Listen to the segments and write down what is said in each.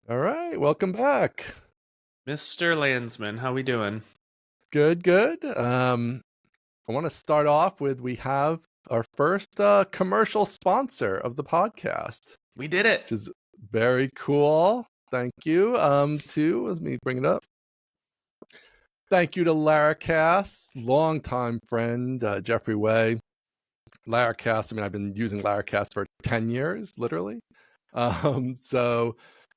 All right, welcome back. Mr. Landsman, how we doing? Good, good. I want to start off with we have our first commercial sponsor of the podcast, We did it. which is very cool. Thank you. Let me bring it up. Thank you to Laracast, longtime friend Jeffrey Way. Laracast. I mean, I've been using Laracast for 10 years, literally. So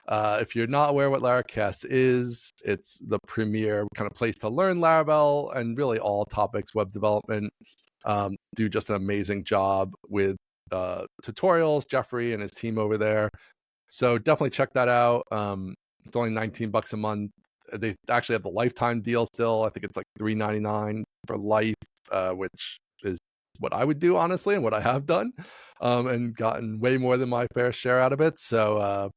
if you're not aware what Laracast is, it's the premier kind of place to learn Laravel and really all topics web development. Do just an amazing job with tutorials, Jeffrey and his team over there. So definitely check that out. It's only $19 a month. They actually have the lifetime deal still. I think it's like $3.99 for life, which is what I would do, honestly, and what I have done, and gotten way more than my fair share out of it. So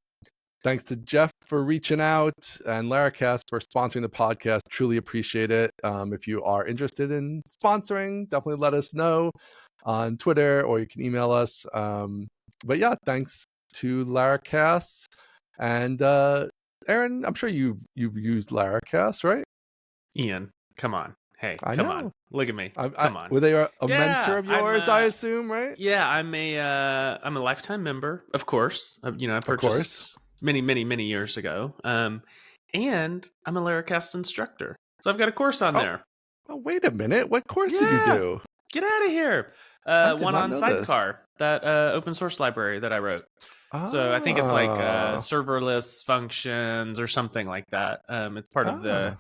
thanks to Jeff for reaching out and Laracast for sponsoring the podcast. Truly appreciate it. If you are interested in sponsoring, definitely let us know on Twitter or you can email us. But yeah, thanks to Laracast. And Aaron, I'm sure you've used Laracast, right? Ian, come on. Hey, I come know. on. Look at me. Come on. Were they a mentor Yeah, of yours, I assume, right? yeah, I'm a lifetime member, of course. I Of course. purchased many years ago. And I'm a Laracast instructor. So I've got a course on Oh, there. oh, wait a minute. What course did you Yeah. do? Get out of here. I did One not on know this. Sidecar, that open source library that I wrote. So I think it's like Ah, serverless functions or something like that. It's part of the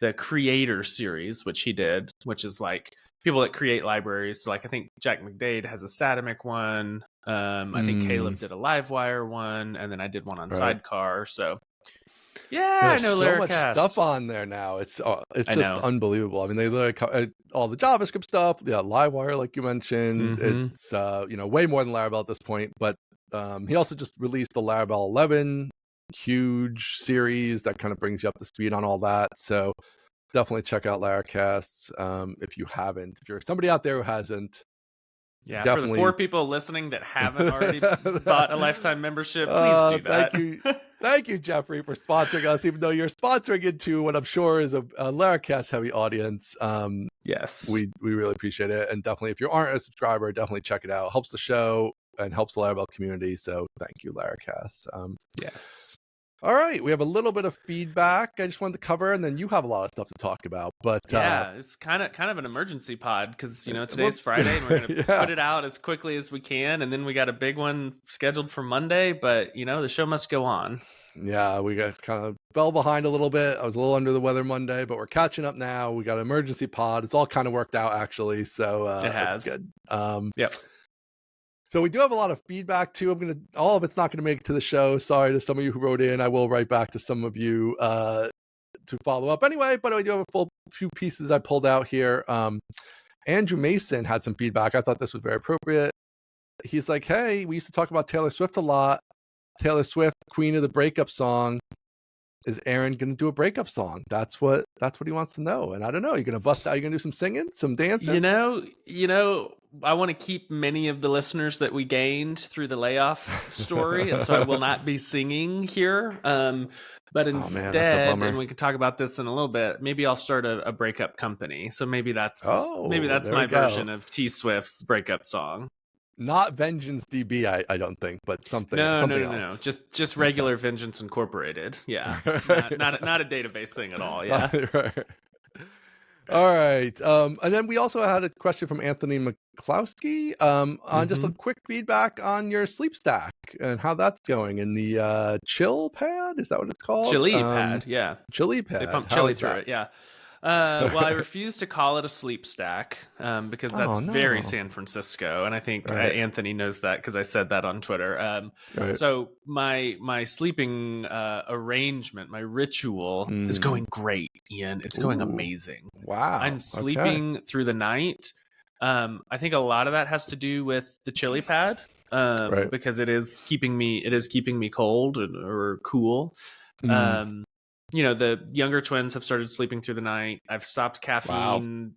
ah, creator series, which he did, which is like people that create libraries. So like I think Jack McDade has a Statamic one. I think Caleb did a Livewire one, and then I did one on right. Sidecar. So yeah, Yeah, I there's know so much stuff Laracast. on there now. It's I just know. unbelievable. I mean, they literally all the JavaScript stuff, yeah, Livewire, like you mentioned. Mm-hmm. It's way more than Laravel at this point. But he also just released the Laravel 11 huge series that kind of brings you up to speed on all that. So definitely check out Laracast if you haven't. If you're somebody out there who hasn't, Yeah, for the definitely. 4 people listening that haven't already bought a lifetime membership, please do Thank that. you. Thank you, Jeffrey, for sponsoring us, even though you're sponsoring into what I'm sure is a Laracast heavy audience. Yes. We really appreciate it. And definitely, if you aren't a subscriber, definitely check it out. Helps the show and helps the Laravel community. So thank you, Laracast. Yes. All right. We have a little bit of feedback I just wanted to cover, and then you have a lot of stuff to talk about. But Yeah, it's kind of an emergency pod because well, today's Friday and we're gonna yeah. put it out as quickly as we can, and then we got a big one scheduled for Monday. But the show must go on. Yeah, we got kind of fell behind a little bit. I was a little under the weather Monday, but we're catching up now. We got an emergency pod. It's all kind of worked out actually, so It it's has. good. Yep. So we do have a lot of feedback too. All of it's not gonna make it to the show. Sorry to some of you who wrote in. I will write back to some of you to follow up anyway. But I do have a full few pieces I pulled out here. Andrew Mason had some feedback. I thought this was very appropriate. He's like, "Hey, we used to talk about Taylor Swift a lot. Taylor Swift, Queen of the Breakup Song. Is Aaron going to do a breakup song?" That's what he wants to know. And I don't know. You're going to bust out. You're going to do some singing, some dancing. I want to keep many of the listeners that we gained through the layoff story, and so I will not be singing here. But Oh man, that's a instead, bummer. and we can talk about this in a little bit. Maybe I'll start a breakup company. So maybe that's Oh, there we my go. version of T Swift's breakup song. Not Vengeance DB, I don't think, but something No. else. Just regular Vengeance Incorporated. Yeah, not a database thing at all. Yeah. Right. All right. And then we also had a question from Anthony McCloskey on just a quick feedback on your sleep stack and how that's going in the Chilipad. Is that what it's called? Chilipad. Yeah. Chilipad. They pump How chili is through that? it. Yeah. Well, I refuse to call it a sleep stack because that's Oh very no. San Francisco, and I think Right. Anthony knows that because I said that on Twitter. Right. So my sleeping arrangement, my ritual is going great, Ian. It's going amazing. Wow. I'm sleeping through the night. I think a lot of that has to do with the Chilipad Right. because it is keeping me cold or cool. The younger twins have started sleeping through the night. I've stopped caffeine,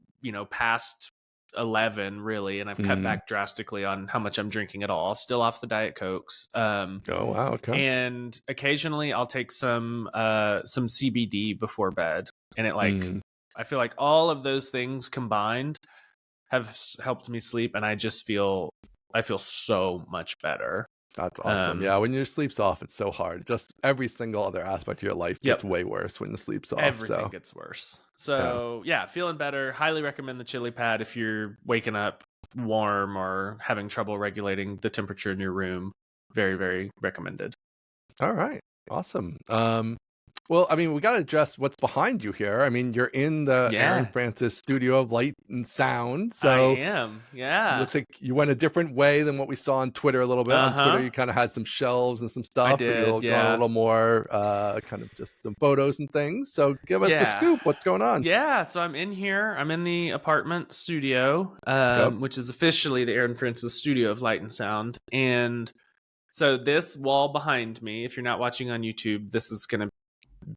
past 11 really, and I've cut back drastically on how much I'm drinking at all. Still off the Diet Cokes. Oh wow, okay. And occasionally I'll take some CBD before bed, and it like I feel like all of those things combined have helped me sleep, and I feel so much better. That's awesome. Yeah, when your sleep's off, it's so hard. Just every single other aspect of your life gets way worse when the sleep's off. Everything gets worse. So yeah, feeling better. Highly recommend the Chilipad if you're waking up warm or having trouble regulating the temperature in your room. Very, very recommended. All right. Awesome. Well, I mean, we got to address what's behind you here. I mean, you're in the Aaron Francis studio of light and sound. So I am. Yeah. Looks like you went a different way than what we saw on Twitter a little bit. On Twitter, you kind of had some shelves and some stuff. I did, You're going a little more kind of just some photos and things. So give us the scoop. What's going on? Yeah. So I'm in here. I'm in the apartment studio, which is officially the Aaron Francis studio of light and sound. And so this wall behind me, if you're not watching on YouTube, this is going to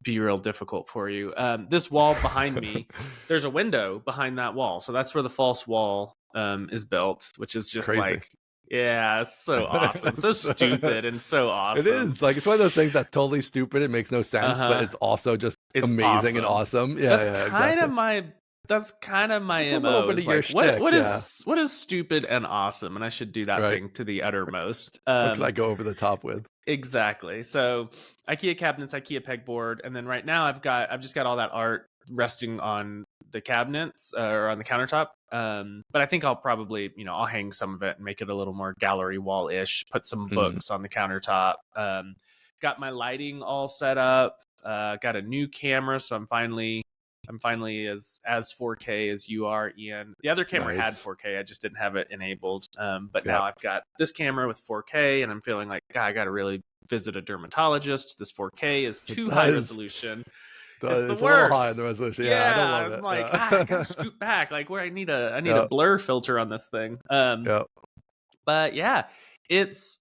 be real difficult for you. This wall behind me, there's a window behind that wall. So that's where the false wall is built, which is just crazy. Like, yeah, it's so awesome. So stupid and so awesome. It is. Like, it's one of those things that's totally stupid. It makes no sense, but it's also just amazing and awesome. Yeah, that's kind of my MO. A little bit of your shtick, what is stupid and awesome? And I should do that thing to the uttermost. What can I go over the top with? Exactly. So IKEA cabinets, IKEA pegboard, and then right now I've just got all that art resting on the cabinets or on the countertop. But I think I'll probably, I'll hang some of it and make it a little more gallery wall-ish, put some books on the countertop. Got my lighting all set up, got a new camera, so I'm finally as 4K as you are, Ian. The other camera had 4K, I just didn't have it enabled. But now I've got this camera with 4K, and I'm feeling like, God, I got to really visit a dermatologist. This 4K is too high resolution. It's the worst. A little high in the resolution. Yeah, I don't love it. I'm like, I gotta scoot back. Like, where I need a blur filter on this thing. But yeah, it's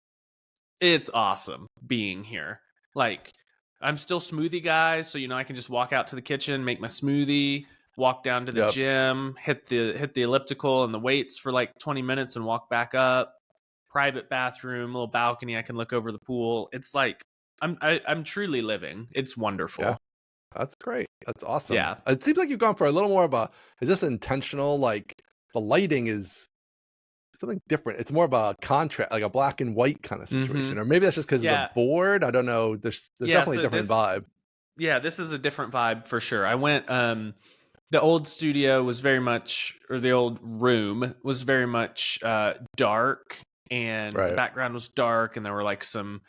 awesome being here. Like, I'm still smoothie guy, so I can just walk out to the kitchen, make my smoothie, walk down to the gym, hit the elliptical and the weights for like 20 minutes and walk back up. Private bathroom, little balcony, I can look over the pool. It's like I'm truly living. It's wonderful. Yeah. That's great. That's awesome. Yeah. It seems like you've gone for a little more of is this intentional? Like, the lighting is something different. It's more of a contrast, like a black and white kind of situation. Or maybe that's just because of the board. I don't know. There's definitely a different vibe. Yeah, this is a different vibe for sure. I went, the old studio was very much, or the old room was very much dark, and the background was dark, and there were like some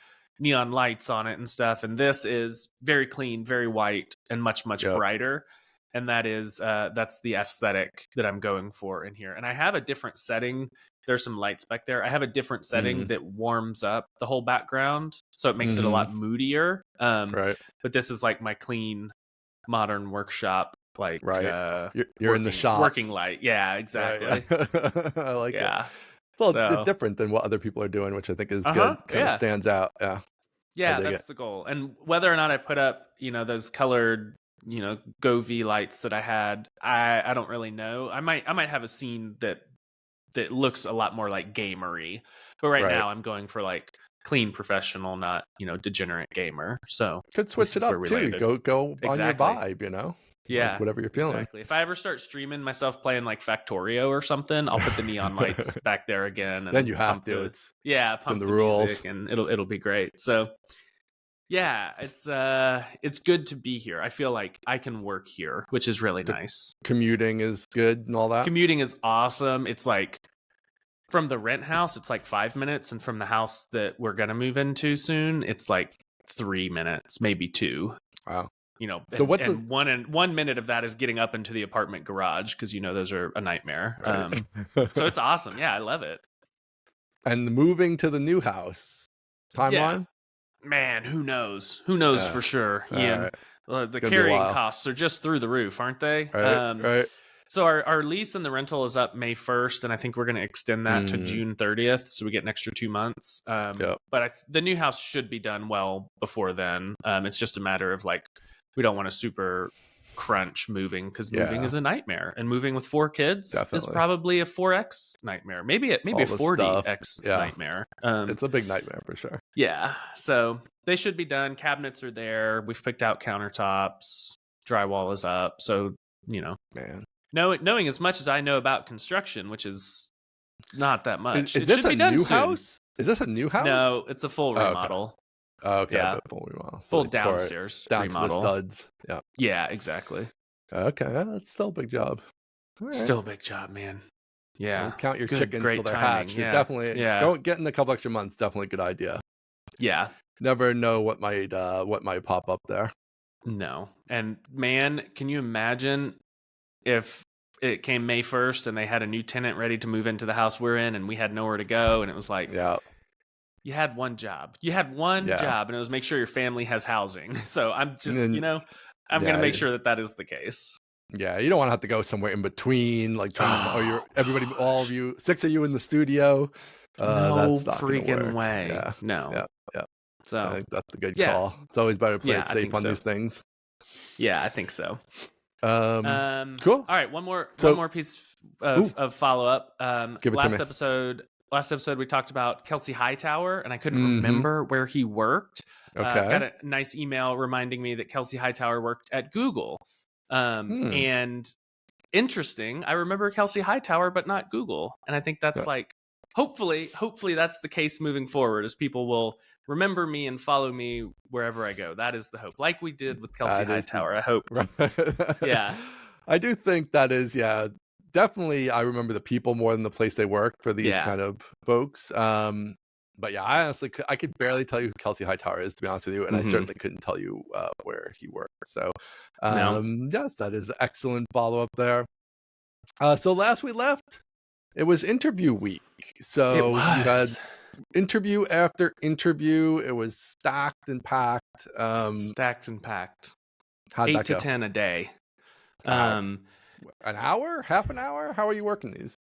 neon lights on it and stuff. And this is very clean, very white, and much, much brighter. And that's the aesthetic that I'm going for in here. And I have a different setting. There's some lights back there. I have a different setting that warms up the whole background, so it makes it a lot moodier. But this is like my clean, modern workshop. Like, you're in the shop, working light. Yeah, exactly. I like it. It's a little different than what other people are doing, which I think is good. Kind of stands out. Yeah, that's the goal. And whether or not I put up, those colored, Go V lights that I had, I don't really know. I might have a scene that looks a lot more like gamery, but right now I'm going for like clean professional, not degenerate gamer. So could switch it up too. Go on your vibe, Yeah, like whatever you're feeling. Exactly. If I ever start streaming myself playing like Factorio or something, I'll put the neon lights back there again. And then you have to. Pump the rules, music, and it'll be great. So yeah, it's good to be here. I feel like I can work here, which is really nice. Commuting is good and all that. Commuting is awesome. It's like from the rent house, it's like 5 minutes, and from the house that we're gonna move into soon, it's like 3 minutes, maybe 2. Wow. So what's 1 minute of that is getting up into the apartment garage, because those are a nightmare. So it's awesome. Yeah, I love it. And moving to the new house timeline. Yeah. Man, who knows? Who knows for sure, Ian? The carrying costs are just through the roof, aren't they? Right. So our lease and the rental is up May 1st, and I think we're going to extend that to June 30th, so we get an extra 2 months. But the new house should be done well before then. It's just a matter of like, we don't want a super crunch moving, because moving is a nightmare, and moving with 4 kids is probably a 4x nightmare, maybe a 40x nightmare. It's a big nightmare for sure. Yeah, so they should be done. Cabinets are there. We've picked out countertops. Drywall is up. So, man, knowing as much as I know about construction, which is not that much. Is this a new house? Is this a new house? No, it's a full remodel. Okay. Yeah. Full remodel. Full downstairs remodel. To the studs. Yeah. Yeah, exactly. Okay, that's still a big job. Right. Still a big job, man. Yeah. Don't count your chickens till they're hatched. Yeah. Definitely. Yeah. Getting a couple extra months. Definitely a good idea. Yeah. Never know what might pop up there. No. And man, can you imagine if it came May 1st and they had a new tenant ready to move into the house we're in, and we had nowhere to go, and it was like, you had one job. You had one job, and it was make sure your family has housing. So I'm just, I'm going to make sure that is the case. Yeah, you don't want to have to go somewhere in between, like trying to, all of you, 6 of you in the studio. No that's not freaking way. Yeah. No. Yeah. So I think that's a good call. It's always better to play it safe on these things. Yeah, I think so. Cool. All right, one more piece of follow up. Last episode we talked about Kelsey Hightower, and I couldn't remember where he worked. Got a nice email reminding me that Kelsey Hightower worked at Google. And interesting, I remember Kelsey Hightower, but not Google. And I think that's hopefully that's the case moving forward, as people will remember me and follow me wherever I go. That is the hope, like we did with Kelsey Hightower. I hope. Yeah. I do think that is, definitely. I remember the people more than the place they work for these kind of folks. But yeah, I honestly, I could barely tell you who Kelsey Hightower is, to be honest with you. And I certainly couldn't tell you where he worked. So yes, that is excellent follow up there. So last we left, it was interview week. So you had interview after interview. It was stacked and packed. How'd 8 that to go? 10 a day. An hour? Half an hour? How are you working these?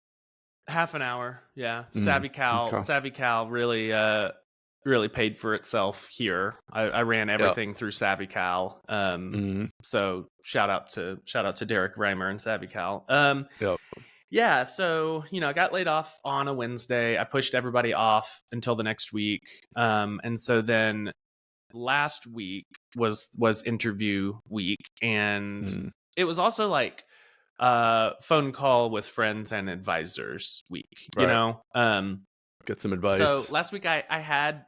Half an hour. Yeah. Savvy Cal really paid for itself here. I ran everything through Savvy Cal. So shout out to Derek Reimer and Savvy Cal. Yeah, so I got laid off on a Wednesday. I pushed everybody off until the next week. And so then last week was interview week, and it was also like phone call with friends and advisors week. Get some advice. So last week I had,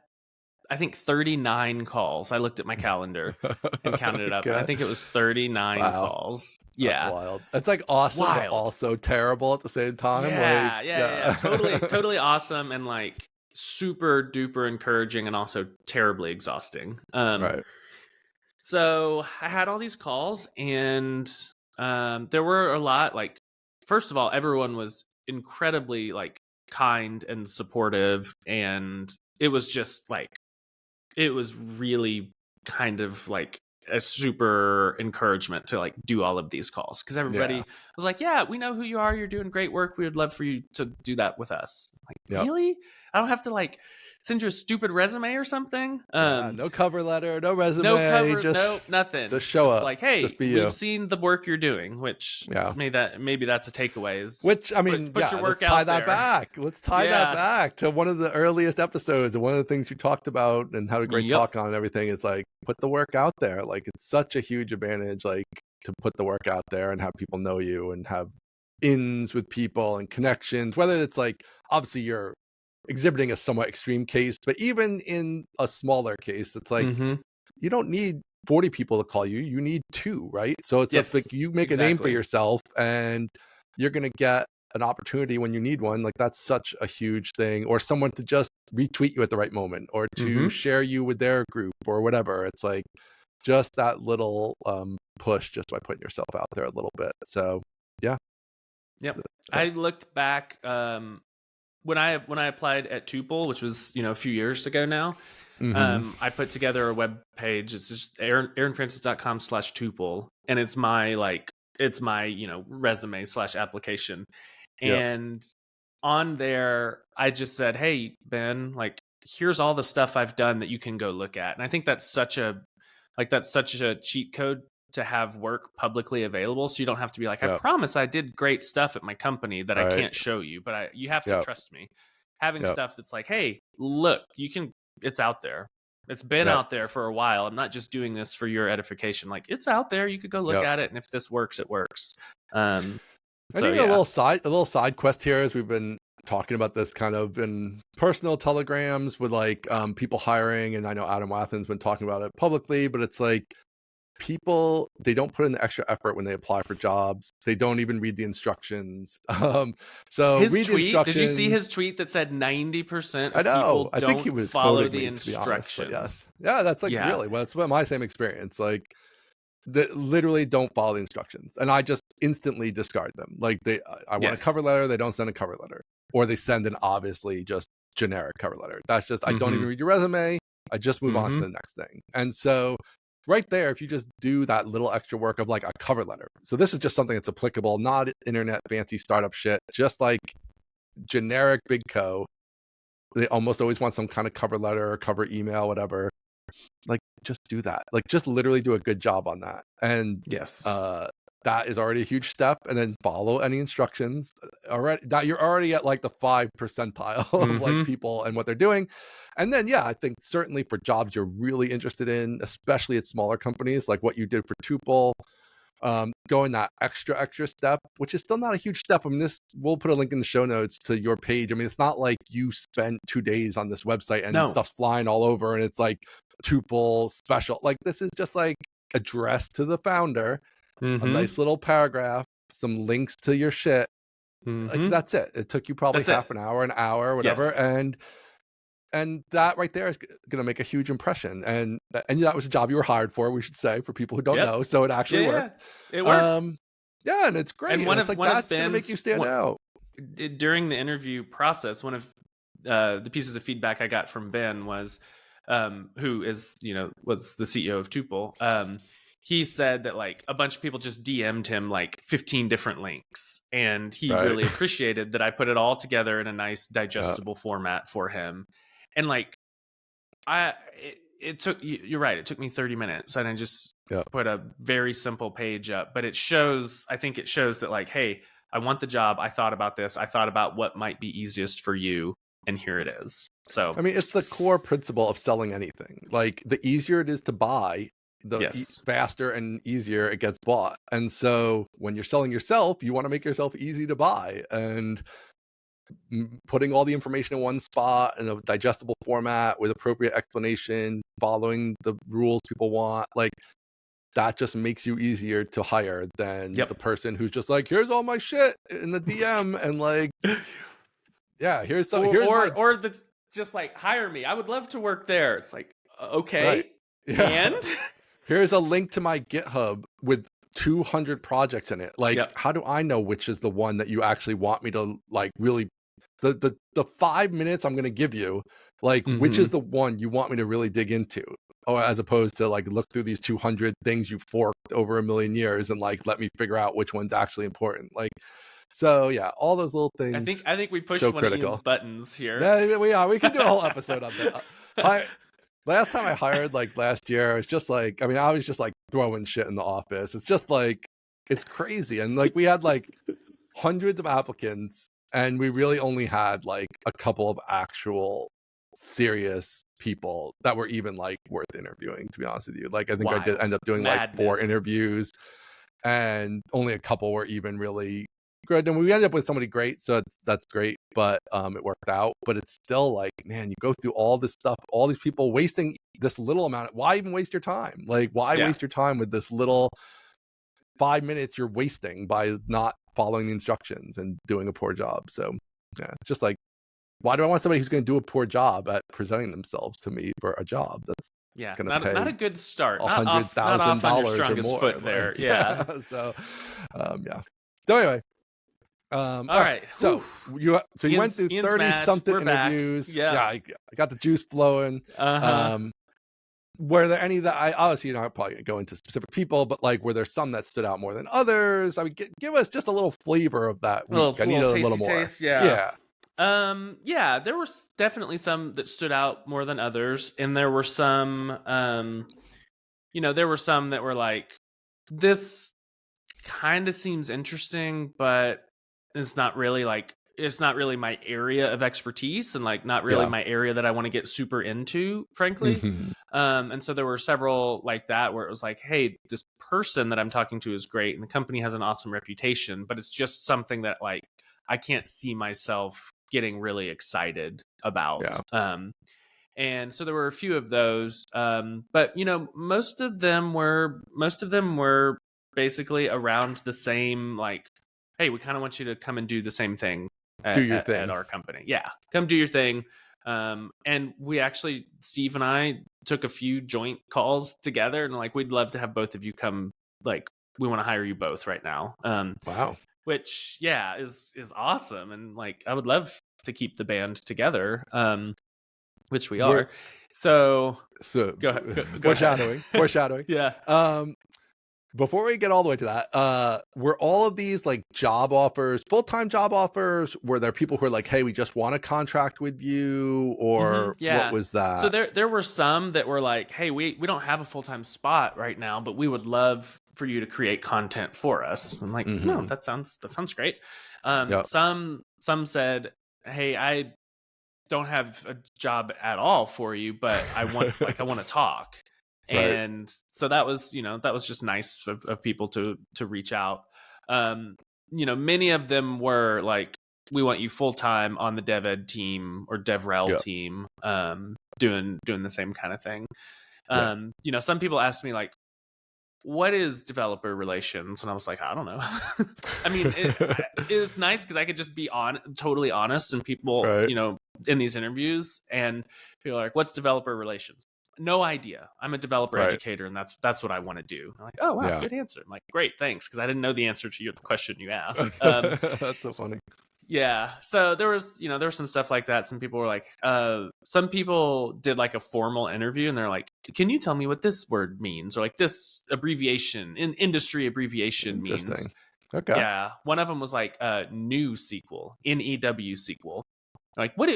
I think, 39 calls. I looked at my calendar and counted it up. And I think it was 39 calls. Yeah. That's wild. That's like awesome, but also terrible at the same time. Yeah. Totally awesome, and like super duper encouraging, and also terribly exhausting. So I had all these calls, and there were a lot. Like, first of all, everyone was incredibly like kind and supportive, and it was just like, it was really kind of like a super encouragement to like do all of these calls, because everybody was like, yeah, we know who you are, you're doing great work, we would love for you to do that with us. Like, really? I don't have to like send you a stupid resume or something? No cover letter, no resume, nothing. Just show up. Like, hey, we've seen the work you're doing, which maybe that's a takeaway. Which, I mean, put your work out there. Let's tie that back to one of the earliest episodes, and one of the things you talked about and had a great talk on and everything is like, put the work out there. Like, it's such a huge advantage, like, to put the work out there and have people know you and have ins with people and connections, whether it's like, obviously you're exhibiting a somewhat extreme case, but even in a smaller case, it's like, you don't need 40 people to call you, you need 2, right? So it's like, you make a name for yourself, and you're going to get an opportunity when you need one. Like, that's such a huge thing. Or someone to just retweet you at the right moment, or to share you with their group or whatever. It's like just that little push just by putting yourself out there a little bit. So I looked back when I applied at Tuple, which was a few years ago now. I put together a web page. It's just aaronfrancis.com/Tuple, and it's my resume / application. And on there, I just said, hey, Ben, like, here's all the stuff I've done that you can go look at. And I think that's such a cheat code to have work publicly available, so you don't have to be like, I Yep. promise I did great stuff at my company that I Right. can't show you, but you have to Yep. trust me. Having Yep. stuff that's like, hey, look, it's out there. It's been Yep. out there for a while. I'm not just doing this for your edification. Like, it's out there. You could go look Yep. at it, and if this works, it works. And So even yeah. a little side quest here, as we've been talking about this kind of in personal telegrams with like people hiring, and I know Adam Wathan's been talking about it publicly, but it's like people, they don't put in the extra effort when they apply for jobs. They don't even read the instructions. So His read the tweet, instructions. did you see his tweet that said 90% I of know. people I think he don't was follow quoting the me, to be honest, but instructions? yeah, that's like Yeah. really, well, that's my same experience. Like, that literally don't follow the instructions, and I just instantly discard them. Like, I want a Yes. cover letter, they don't send a cover letter, or they send an obviously just generic cover letter. That's just, I don't even read your resume. I just move on to the next thing. And so right there, if you just do that little extra work of like a cover letter. So this is just something that's applicable, not internet fancy startup shit, just like generic big co. They almost always want some kind of cover letter or cover email, whatever. Like, just do that. Like, just literally do a good job on that. And Yes. that is already a huge step. And then follow any instructions. Already, that you're already at like the 5 percentile of like people and what they're doing. And then, yeah, I think certainly for jobs you're really interested in, especially at smaller companies, like what you did for Tuple, going that extra step, which is still not a huge step. I mean, we'll put a link in the show notes to your page. I mean, it's not like you spent 2 days on this website and stuff's flying all over and it's like Tuple special. Like, this is just like addressed to the founder, a nice little paragraph, some links to your shit. Like, that's it. It took you probably half an hour, whatever. Yes. And that right there is going to make a huge impression. And that was a job you were hired for, we should say, for people who don't know. So it actually worked. It worked. Yeah, and it's great. And it's like, that's going to make you stand out. During the interview process, one of the pieces of feedback I got from Ben was, who is, was the CEO of Tuple. He said that like a bunch of people just DM'd him like 15 different links, and he really appreciated that I put it all together in a nice digestible format for him. And like, it took, you're right, it took me 30 minutes, and I just put a very simple page up, but I think it shows that like, hey, I want the job. I thought about this. I thought about what might be easiest for you, and here it is. So, I mean, it's the core principle of selling anything. Like, the easier it is to buy, the faster and easier it gets bought. And so when you're selling yourself, you want to make yourself easy to buy, and putting all the information in one spot in a digestible format with appropriate explanation, following the rules people want, like, that just makes you easier to hire than the person who's just like, here's all my shit in the DM and like, yeah, here's that's just like, hire me. I would love to work there. It's like, okay. Yeah. And here's a link to my GitHub with 200 projects in it. Like, how do I know which is the one that you actually want me to like really, the 5 minutes I'm going to give you, like, which is the one you want me to really dig into? Or as opposed to like look through these 200 things you forked over a million years and like, let me figure out which one's actually important. Like, so yeah, all those little things. I think we pushed one of Ian's buttons here. Yeah, we could do a whole episode on that. Last time I hired, like last year, it's just like, I mean, I was just like throwing shit in the office. It's just like, it's crazy. And like, we had like hundreds of applicants, and we really only had like a couple of actual serious people that were even like worth interviewing, to be honest with you. Like, I think I did end up doing like 4 interviews, and only a couple were even really good. And we ended up with somebody great, so that's great. But it worked out. But it's still like, man, you go through all this stuff, all these people wasting this little amount. Why even waste your time? Like, why waste your time with this little 5 minutes you're wasting by not following the instructions and doing a poor job? So yeah, it's just like, why do I want somebody who's going to do a poor job at presenting themselves to me for a job that's going to pay not a good start, $100,000 or more foot there? Like, so yeah. So anyway, all right. So you went through 30 something interviews. Back. Yeah, I got the juice flowing. Were there any that I obviously, you know, I'm probably gonna go into specific people, but like, were there some that stood out more than others? I mean, give us just a little flavor of that week. I need a little more. Taste, yeah. There were definitely some that stood out more than others, and there were some, there were some that were like, this kind of seems interesting, but it's not really my area of expertise, and like not really my area that I want to get super into, frankly. And so there were several like that where it was like, hey, this person that I'm talking to is great and the company has an awesome reputation, but it's just something that like I can't see myself getting really excited about. And so there were a few of those, but most of them were basically around the same, like, hey, we kind of want you to come and do the same thing at our company. Yeah, come do your thing. And we actually, Steve and I took a few joint calls together, and like, we'd love to have both of you come. Like, we want to hire you both right now. Wow. Which is awesome, and like I would love to keep the band together. Which we are. So go ahead. Foreshadowing. Yeah. Before we get all the way to that, were all of these like job offers, full-time job offers? Were there people who are like, hey, we just want to contract with you? Or what was that? So there were some that were like, hey, we don't have a full-time spot right now, but we would love for you to create content for us. I'm like, no, that sounds great. Some said, hey, I don't have a job at all for you, but I want I want to talk. And so that was just nice of people to reach out. Many of them were like, we want you full time on the dev ed team or DevRel team, doing the same kind of thing. Some people asked me like, what is developer relations? And I was like, I don't know. I mean, it's nice because I could just be totally honest, and people, in these interviews, and people are like, what's developer relations? No idea. I'm a developer educator, and that's what I want to do. I'm like, oh wow, good answer. I'm like, great, thanks, because I didn't know the answer to the question you asked. That's so funny. Yeah. So there was some stuff like that. Some people were like, some people did like a formal interview, and they're like, can you tell me what this word means? Or like this abbreviation, industry abbreviation means. Okay. Yeah. One of them was like new SQL, NEW SQL. Like, what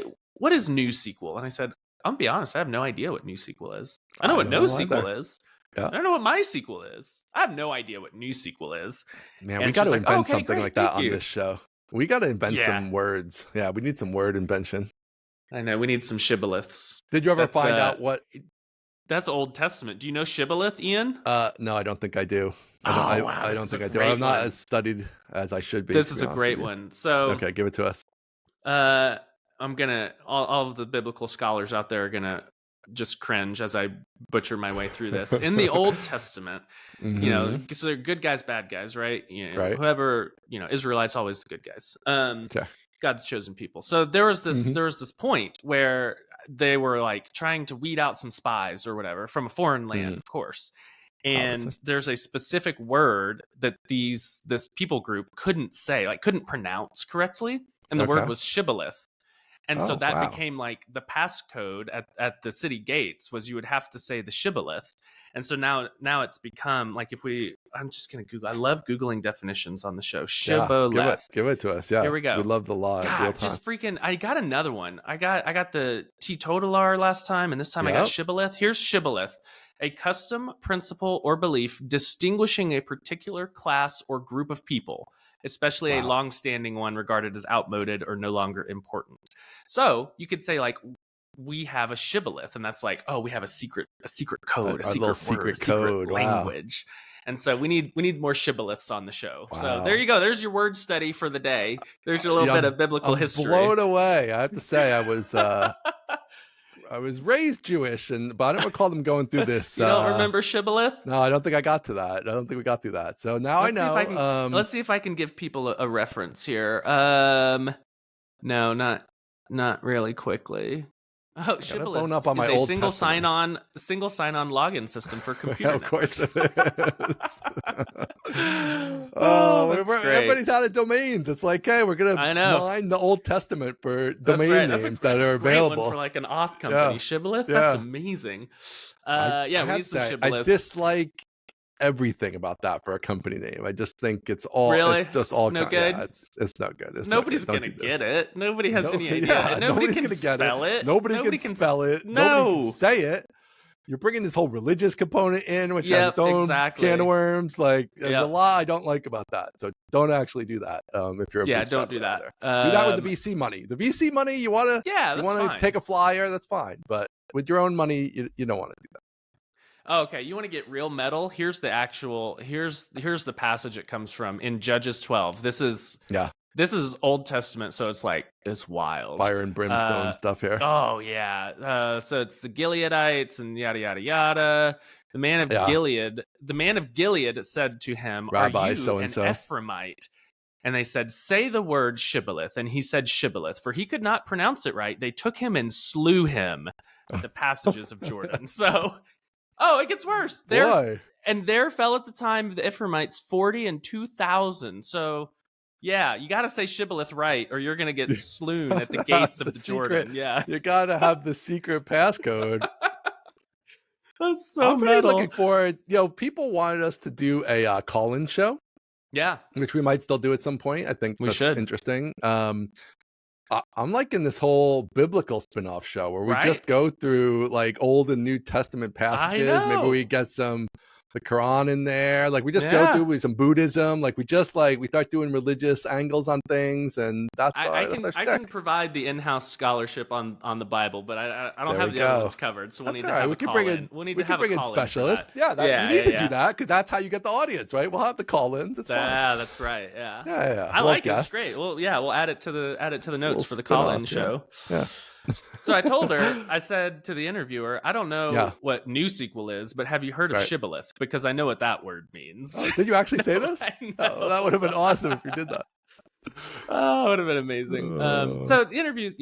is new SQL? And I said, I'll be honest, I have no idea what new SQL is. I know what NoSQL is. I don't know what MySQL is. I have no idea what new SQL is. Man, we got to invent something like that on this show. We got to invent some words. Yeah, we need some word invention. I know. We need some shibboleths. Did you ever find out what? That's Old Testament. Do you know shibboleth, Ian? No, I don't think I do. I don't think I do. I'm not as studied as I should be. This is a great one. So okay, give it to us. I'm gonna all of the biblical scholars out there are gonna just cringe as I butcher my way through this. In the Old Testament, so they're good guys, bad guys, right? Whoever, Israelites always the good guys. God's chosen people. So there was this point where they were like trying to weed out some spies or whatever from a foreign land, of course. And there's a specific word that this people group couldn't pronounce correctly, and the word was shibboleth. And so that became like the passcode at the city gates was you would have to say the shibboleth. And so now it's become like I'm just going to Google. I love Googling definitions on the show. Shibboleth. Give it to us. Yeah. Here we go. We love the law. Just freaking, I got another one. I got the teetotaler last time, and this time I got shibboleth. Here's shibboleth. A custom, principle, or belief distinguishing a particular class or group of people, especially a long-standing one regarded as outmoded or no longer important. So you could say like, we have a shibboleth, and that's like, oh, we have a secret code, a secret word, a secret language. And so we need more shibboleths on the show. So there you go. There's your word study for the day. There's your little bit of biblical history. Blown away. I have to say, I was raised Jewish, but I don't recall them going through this. You don't remember shibboleth? No, I don't think I got to that. I don't think we got through that. So now I know. Let's see if I can give people a reference here. No, not really quickly. Oh, shibboleth. Up on my old single sign-on login system for computer of course it is. Everybody's out of domains. It's like, hey, we're gonna mine the Old Testament for domain names that are available. One for like an auth company. Shibboleth. That's amazing. We use some shibboleths. I dislike everything about that for a company name. I just think it's all it's just all no good. Yeah, it's not good. Nobody's gonna get it. Nobody has any idea. Nobody can spell it. Nobody can spell it. Nobody can say it. you're bringing this whole religious component in, which has its own can of worms. Like, there's a lot I don't like about that. So don't actually do that. If you're a don't do that. Do that with the VC money. The VC money, you want to take a flyer, that's fine. But with your own money, you don't want to do that. Okay, you want to get real metal? Here's the here's the passage it comes from in Judges 12. This is Old Testament, so it's wild. Fire and brimstone stuff here. Oh yeah. So it's the Gileadites and yada yada yada. The man of Gilead said to him, Rabbi, "Are you so-and-so. an Ephraimite?" And they said, "Say the word Shibboleth." And he said Shibboleth, for he could not pronounce it right. They took him and slew him at the passages of Jordan. So it gets worse. Why? And there fell at the time of the Ephraimites 40 and 2,000. So, yeah, you got to say Shibboleth right, or you're going to get slewn at the gates of the Jordan. Yeah, you got to have the secret passcode. That's so I'm really looking forward. People wanted us to do a call-in show. Yeah, which we might still do at some point. I think we should. Interesting. I'm liking this whole biblical spin-off show where we just go through like Old and New Testament passages. Maybe we get the Quran in there. Like we just go through some Buddhism. Like we start doing religious angles on things, and that's I can provide the in-house scholarship on the Bible, but I don't have the other ones covered. So we'll need to have a call in. We'll need to have a call specialist. You need to do that because that's how you get the audience, right? We'll have the call-ins. It's fine. That's right. Yeah. Yeah. I like it. It's great. Well, we'll add it to the notes for the call-in show. Yeah. So I told her, I said to the interviewer, I don't know what new sequel is, but have you heard of Shibboleth? Because I know what that word means. Did you actually say this? That would have been awesome if you did that. Oh, it would have been amazing. So the interviews,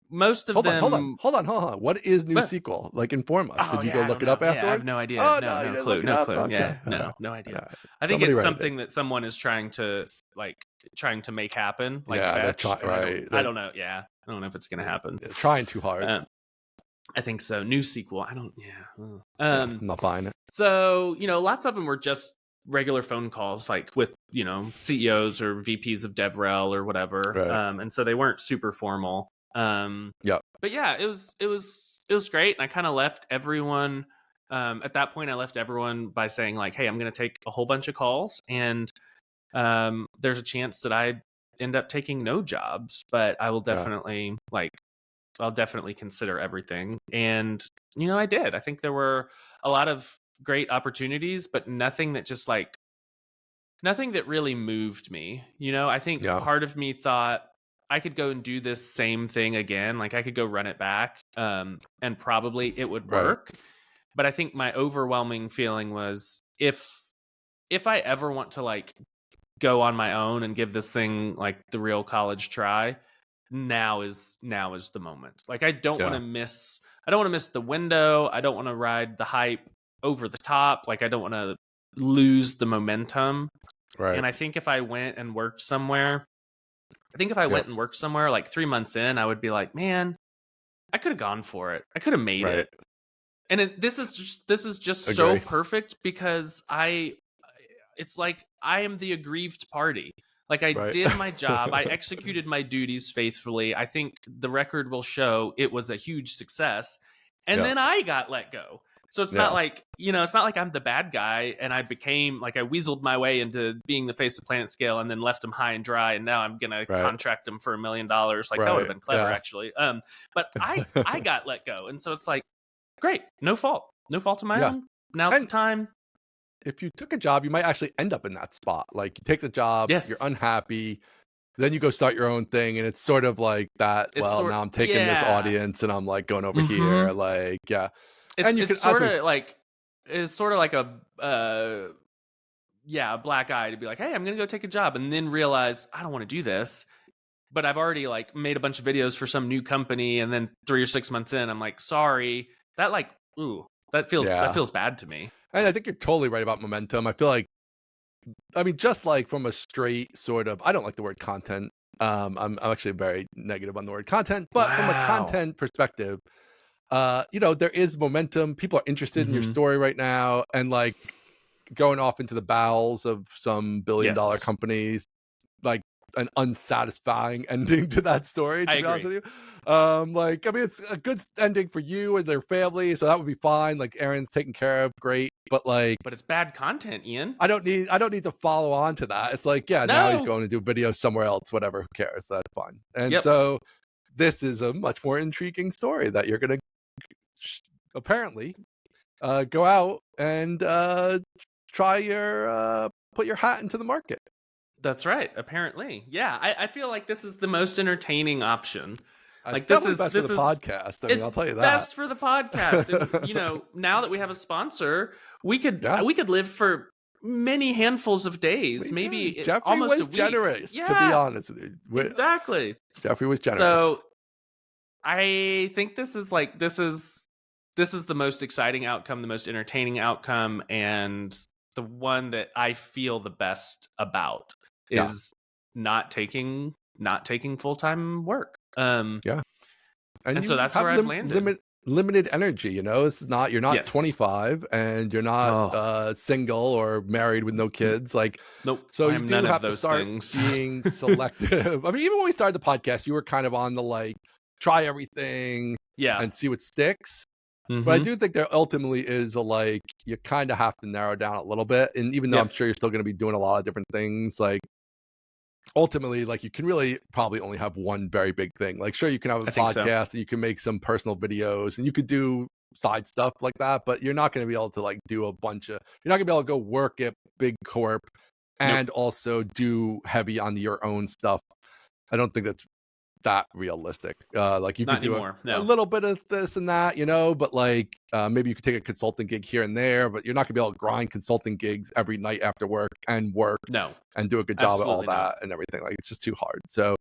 most of them. Hold on. What is new sequel? Like, inform us. Did you go look it up afterwards? I have no idea. Oh, no clue. No clue. Okay. Yeah, no idea. I think it's something that someone is trying to make happen. Like fetch. I don't know. Yeah. I don't know if it's going to happen. They're trying too hard. I think so. New sequel. I don't. Yeah. I'm not buying it. So lots of them were just regular phone calls, like with CEOs or VPs of DevRel or whatever. Right. And so they weren't super formal. But yeah, it was great. And I kind of left everyone. At that point, I left everyone by saying like, "Hey, I'm going to take a whole bunch of calls, and there's a chance that I end up taking no jobs, but I will definitely I'll definitely consider everything." And I did. I think there were a lot of great opportunities, but nothing that really moved me. I think part of me thought I could go and do this same thing again. Like I could go run it back, and probably it would work. Right. But I think my overwhelming feeling was if I ever want to go on my own and give this thing the real college try, now is the moment. I don't want to miss the window. I don't want to ride the hype over the top. I don't want to lose the momentum. Right. And I think if I went and worked somewhere, went 3 months in, I would be like, man, I could have gone for it. I could have made it. And this is just so perfect because it's like I am the aggrieved party. I did my job. I executed my duties faithfully. I think the record will show it was a huge success. And then I got let go. So it's not it's not like I'm the bad guy and I became I weaseled my way into being the face of Planet Scale and then left him high and dry. And now I'm going to contract him for $1 million. That would have been clever actually. But I got let go. And so it's great. No fault of my own. Now's the time. If you took a job, you might actually end up in that spot. You take the job, you're unhappy, then you go start your own thing, and it's sort of like that. Now I'm taking this audience, and I'm going over here. It's sort of like a black eye to be like, hey, I'm gonna go take a job, and then realize I don't want to do this, but I've already made a bunch of videos for some new company, and then 3 or 6 months in, I'm sorry, that feels bad to me. And I think you're totally right about momentum. I feel just from a straight sort of, I don't like the word content. I'm actually very negative on the word content, but from a content perspective, there is momentum. People are interested in your story right now, and going off into the bowels of some billion-dollar companies. an unsatisfying ending to that story, to be honest with you. Like, I mean, it's a good ending for you and their family, so that would be fine. Like, Aaron's taken care of, great. But like, But it's bad content, Ian. I don't need to follow on to that. It's like, yeah, now he's No. going to do videos somewhere else, whatever, who cares? That's fine. And Yep. so this is a much more intriguing story that you're gonna apparently go out and try your put your hat into the market. That's right. Apparently, yeah. I feel like this is the most entertaining option. Like It's definitely best for the podcast. I mean, it's I'll tell you that. best for the podcast. And you know, now that we have a sponsor, we could live for many handfuls of days, maybe Jeffrey almost was a week. generous, Yeah, to be honest with you. Exactly. Jeffrey was generous. So I think this is the most exciting outcome, the most entertaining outcome, and the one that I feel the best about is not taking full-time work. Yeah. And so that's where I've landed. Limited energy, you know. It's not, you're not Yes. 25 and you're not single or married with no kids. Like, nope. So you do have to start being selective. I mean, even when we started the podcast, you were kind of on the like, try everything and see what sticks. But I do think there ultimately is a like, you kind of have to narrow down a little bit. And even though I'm sure you're still going to be doing a lot of different things, like ultimately, like you can really probably only have one very big thing. Like, sure, you can have a podcast and you can make some personal videos and you could do side stuff like that, but you're not going to be able to like do a bunch of, you're not gonna be able to go work at big corp and also do heavy on your own stuff. I don't think that's that realistic. Like you could do a little bit of this and that, you know, but like maybe you could take a consulting gig here and there, but you're not gonna be able to grind consulting gigs every night after work and and do a good job at all that and everything. Like it's just too hard. So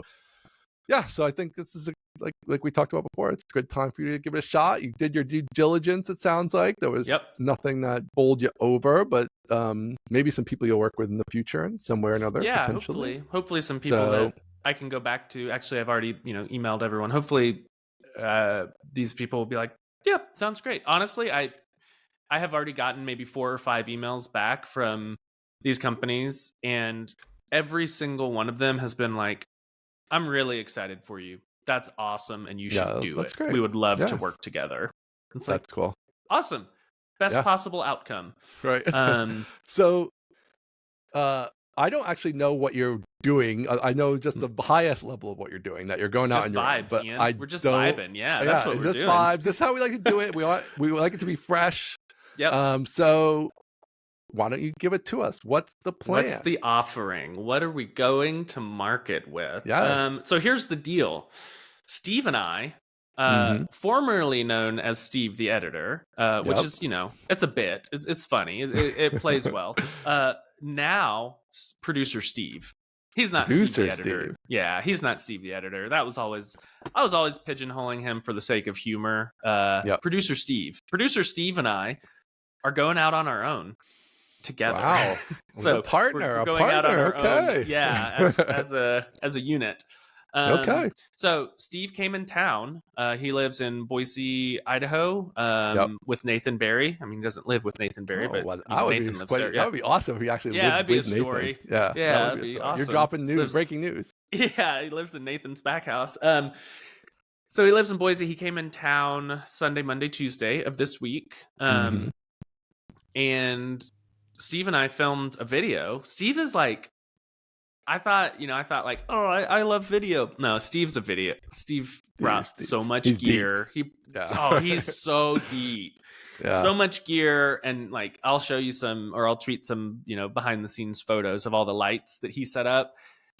yeah, so I think this is like we talked about before, it's a good time for you to give it a shot. You did your due diligence, it sounds like. There was nothing that bowled you over, but maybe some people you'll work with in the future in some way or another. Yeah, potentially. Hopefully some people that I can go back to. Actually, I've already, emailed everyone. Hopefully these people will be like, yeah, sounds great. Honestly, I have already gotten maybe 4 or 5 emails back from these companies, and every single one of them has been like, I'm really excited for you. That's awesome, and you should do it. Great. We would love to work together. It's that's cool. Awesome. Best possible outcome. Right. So I don't actually know what you're doing. I know just the highest level of what you're doing, that you're going out and vibes, but Ian. We're just vibing. Yeah, that's what we're doing. Vibes. That's how we like to do it. We like it to be fresh. Yep. So why don't you give it to us? What's the plan? What's the offering? What are we going to market with? Yes. So here's the deal. Steve and I, formerly known as Steve the editor, which is, it's a bit. It's funny. It plays well. Now producer Steve. He's not Steve the editor. Yeah, he's not Steve the editor. I was always pigeonholing him for the sake of humor. Producer Steve. Producer Steve and I are going out on our own together. Wow. So a partner. We're going out on our own. Yeah, as a unit. Okay. So Steve came in town. He lives in Boise, Idaho, with Nathan Barry. I mean, he doesn't live with Nathan Barry, but Nathan lives there. That would be awesome if he actually lived with Nathan. Story. Yeah, that'd be awesome. You're dropping news, breaking news. Yeah, he lives in Nathan's back house. So he lives in Boise. He came in town Sunday, Monday, Tuesday of this week. And Steve and I filmed a video. Steve is like, I thought like, oh, I love video. No, Steve's a video. Steve brought so much gear. He's so deep. Yeah. So much gear, and like I'll show you I'll tweet some, behind the scenes photos of all the lights that he set up.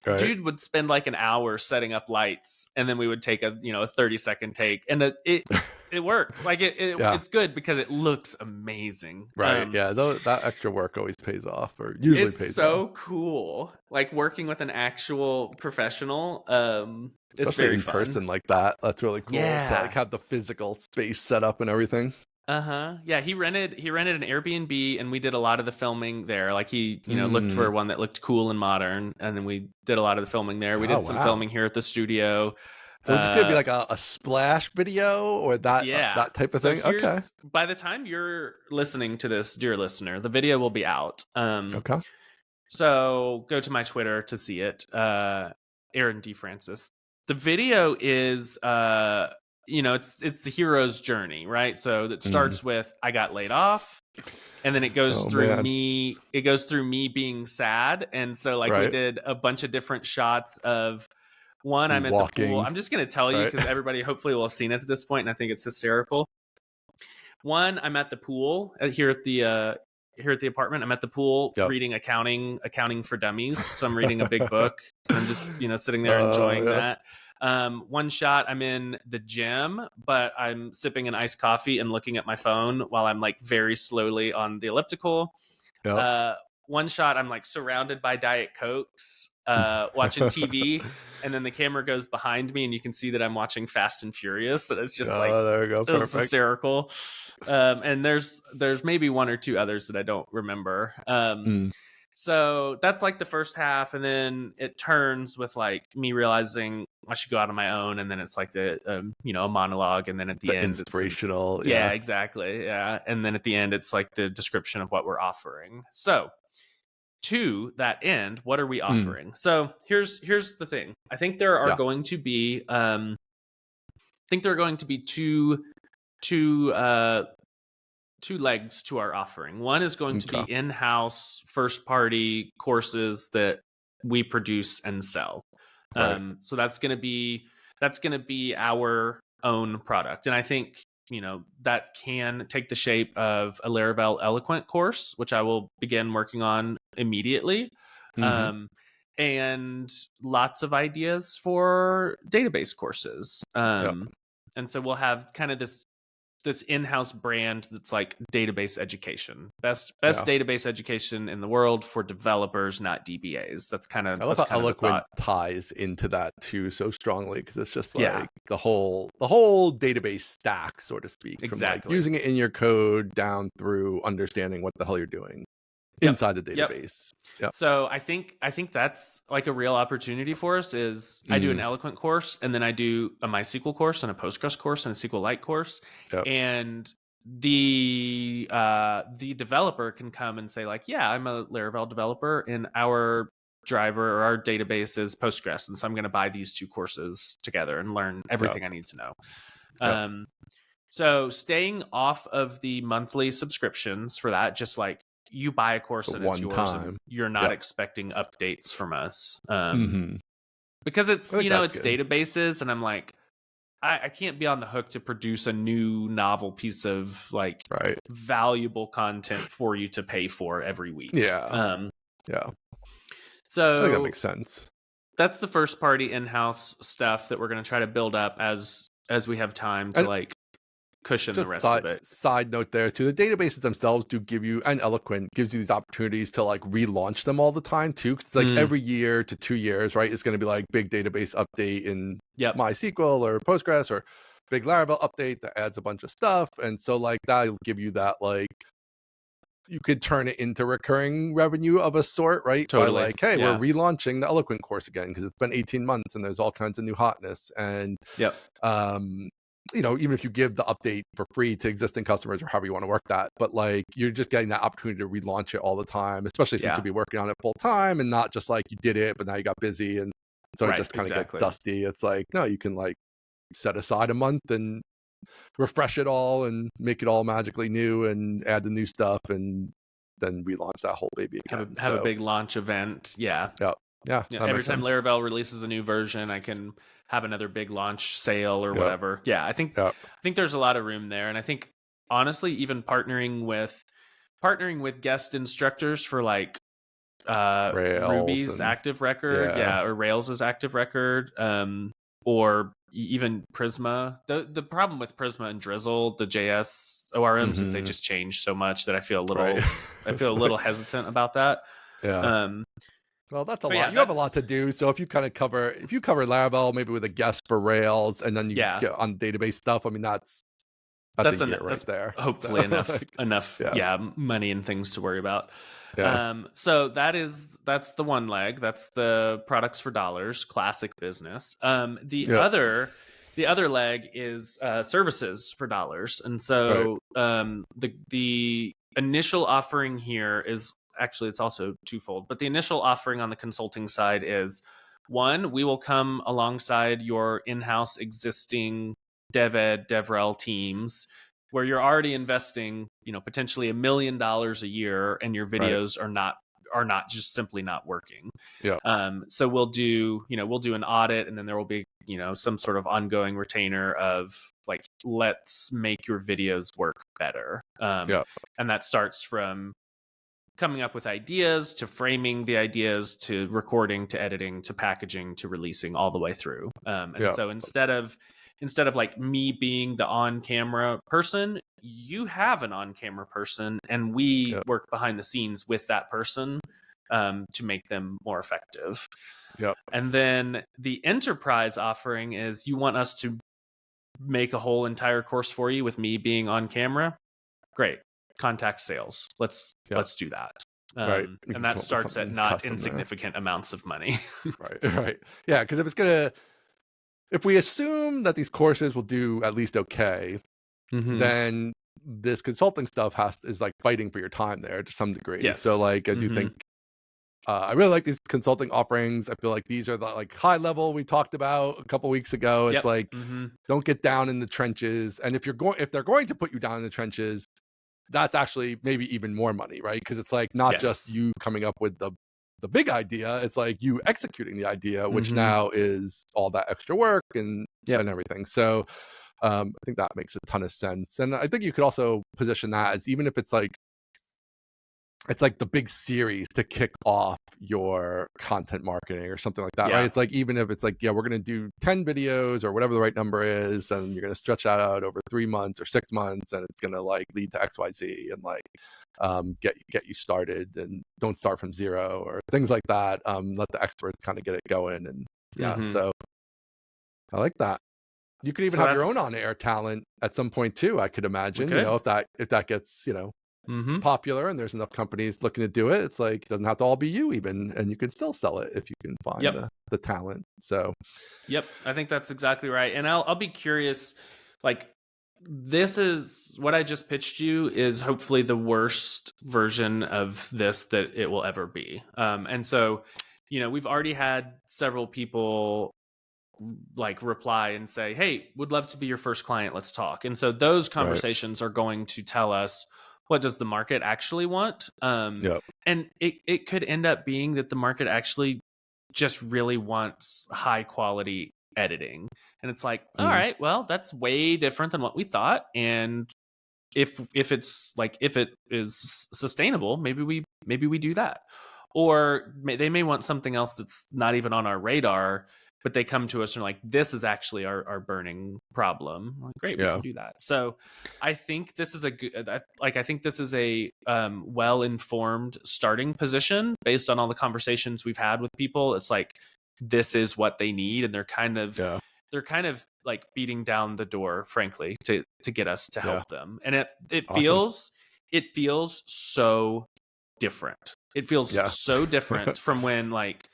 Right. Dude would spend like an hour setting up lights, and then we would take a 30-second take, and it worked. Like it's good because it looks amazing. Right. That extra work always pays off, or usually pays off. It's so cool. Like working with an actual professional. It's especially very in fun. Person like that. That's really cool. Yeah. To like have the physical space set up and everything. Yeah, he rented an Airbnb, and we did a lot of the filming there. Like he looked for one that looked cool and modern, and then we did a lot of the filming there. We did some filming here at the studio. So it's gonna be like a splash video or that type of thing. Okay. By the time you're listening to this, dear listener, the video will be out. Okay. So go to my Twitter to see it. Aaron D. Francis. The video is it's the hero's journey, right? So it starts with I got laid off, and then it goes through me. It goes through me being sad, and so like we did a bunch of different shots of one. I'm at the pool. I'm just gonna tell you because everybody hopefully will have seen it at this point, and I think it's hysterical. One, I'm at the pool here at the apartment. I'm at the pool reading accounting for dummies. So I'm reading a big book. And I'm just sitting there enjoying that. One shot, I'm in the gym, but I'm sipping an iced coffee and looking at my phone while I'm like very slowly on the elliptical. One shot, I'm like surrounded by Diet Cokes, watching TV, and then the camera goes behind me, and you can see that I'm watching Fast and Furious. And it's just there we go, perfect, hysterical. And there's maybe one or two others that I don't remember. So that's like the first half, and then it turns with like me realizing I should go out on my own, and then it's like the a monologue, and then at the end inspirational. It's exactly, and then at the end it's like the description of what we're offering. So to that end, what are we offering? So here's the thing. I think there are going to be two legs to our offering. One is going to be in-house first party courses that we produce and sell. So that's going to be our own product. And I think, that can take the shape of a Laravel Eloquent course, which I will begin working on immediately. And lots of ideas for database courses. And so we'll have kind of this in-house brand that's like database education, best database education in the world for developers, not DBAs. That's kind of, I love how Eloquent ties into that too so strongly, because it's just like the whole database stack, so to speak, from like using it in your code down through understanding what the hell you're doing inside the database. So I think that's like a real opportunity for us. Is I do an Eloquent course, and then I do a MySQL course and a Postgres course and a SQLite course, and the developer can come and say like, I'm a Laravel developer, and our driver or our database is Postgres, and so I'm going to buy these two courses together and learn everything I need to know. So staying off of the monthly subscriptions for that, just like you buy a course and it's yours, and you're not expecting updates from us. Because it's, it's good. Databases, and I'm like, I can't be on the hook to produce a new novel piece of like valuable content for you to pay for every week. So I think that makes sense. That's the first party in-house stuff that we're going to try to build up as we have time to like cushion the rest of it. Side note there too, the databases themselves do give you, and Eloquent gives you these opportunities to like relaunch them all the time too, because like every year to 2 years, right, it's going to be like big database update in MySQL or Postgres, or big Laravel update that adds a bunch of stuff, and so like that'll give you that, like you could turn it into recurring revenue of a sort, right? By like, hey, we're relaunching the Eloquent course again because it's been 18 months and there's all kinds of new hotness, and even if you give the update for free to existing customers or however you want to work that, but like you're just getting that opportunity to relaunch it all the time, especially since you'll be working on it full time and not just like you did it, but now you got busy and so it just kind of gets dusty. It's like, no, you can like set aside a month and refresh it all and make it all magically new and add the new stuff and then relaunch that whole baby again. Have a big launch event. Every time Laravel releases a new version, I can have another big launch sale or whatever. I think there's a lot of room there, and I think honestly, even partnering with guest instructors for like Ruby's active record, or Rails's active record, or even Prisma. The problem with Prisma and Drizzle, the JS ORMs, is they just change so much that I feel a little hesitant about that. Well, that's a lot. You have a lot to do. So if you cover Laravel, maybe with a guest for Rails, and then you get on database stuff, I mean, that's a year right there. Hopefully enough money and things to worry about. So that's the one leg. That's the products for dollars, classic business. The other leg is services for dollars. And so the initial offering here is, actually, it's also twofold, but the initial offering on the consulting side is One, we will come alongside your in-house existing dev ed, DevRel teams where you're already investing, potentially $1 million a year, and your Right. videos are not just simply not working. Yeah. So we'll do an audit, and then there will be, some sort of ongoing retainer of like, let's make your videos work better. Yeah. And that starts from coming up with ideas to framing the ideas to recording to editing to packaging to releasing, all the way through. And so instead of like me being the on-camera person, you have an on-camera person, and we work behind the scenes with that person to make them more effective. Yep. And then the enterprise offering is, you want us to make a whole entire course for you with me being on camera? Great. Contact sales. Let's do that. Right. And that starts at not insignificant amounts of money. Right. Yeah, because if we assume that these courses will do at least okay, then this consulting stuff is like fighting for your time there to some degree. Yes. So like, I do think I really like these consulting offerings. I feel like these are the like high level we talked about a couple weeks ago. It's like, don't get down in the trenches. And if they're going to put you down in the trenches, that's actually maybe even more money, right? Because it's like not just you coming up with the big idea, it's like you executing the idea, which now is all that extra work and everything. So I think that makes a ton of sense. And I think you could also position that as, even if it's like the big series to kick off your content marketing or something like that, right? It's like, even if it's like, we're going to do 10 videos or whatever the right number is, and you're going to stretch that out over 3 months or 6 months, and it's going to like lead to XYZ and like get you started, and don't start from zero or things like that. Let the experts kind of get it going. And so I like that. You could even have your own on-air talent at some point too, I could imagine. If that gets popular and there's enough companies looking to do it, it's like, it doesn't have to all be you even, and you can still sell it if you can find the talent. So I think that's exactly right. And I'll be curious, like, this is what I just pitched you is hopefully the worst version of this that it will ever be. And so, we've already had several people like reply and say, hey, would love to be your first client, let's talk. And so those conversations are going to tell us, what does the market actually want? And it could end up being that the market actually just really wants high quality editing. And it's like, all right, well, that's way different than what we thought. And if it is sustainable, maybe we do that. Or they may want something else that's not even on our radar, but they come to us and are like, this is actually our burning problem. Like, great, we can do that. So I think this is a well-informed starting position based on all the conversations we've had with people. It's like, this is what they need. And they're kind of like beating down the door, frankly, to get us to help them. And it feels so different. It feels so different from when, like,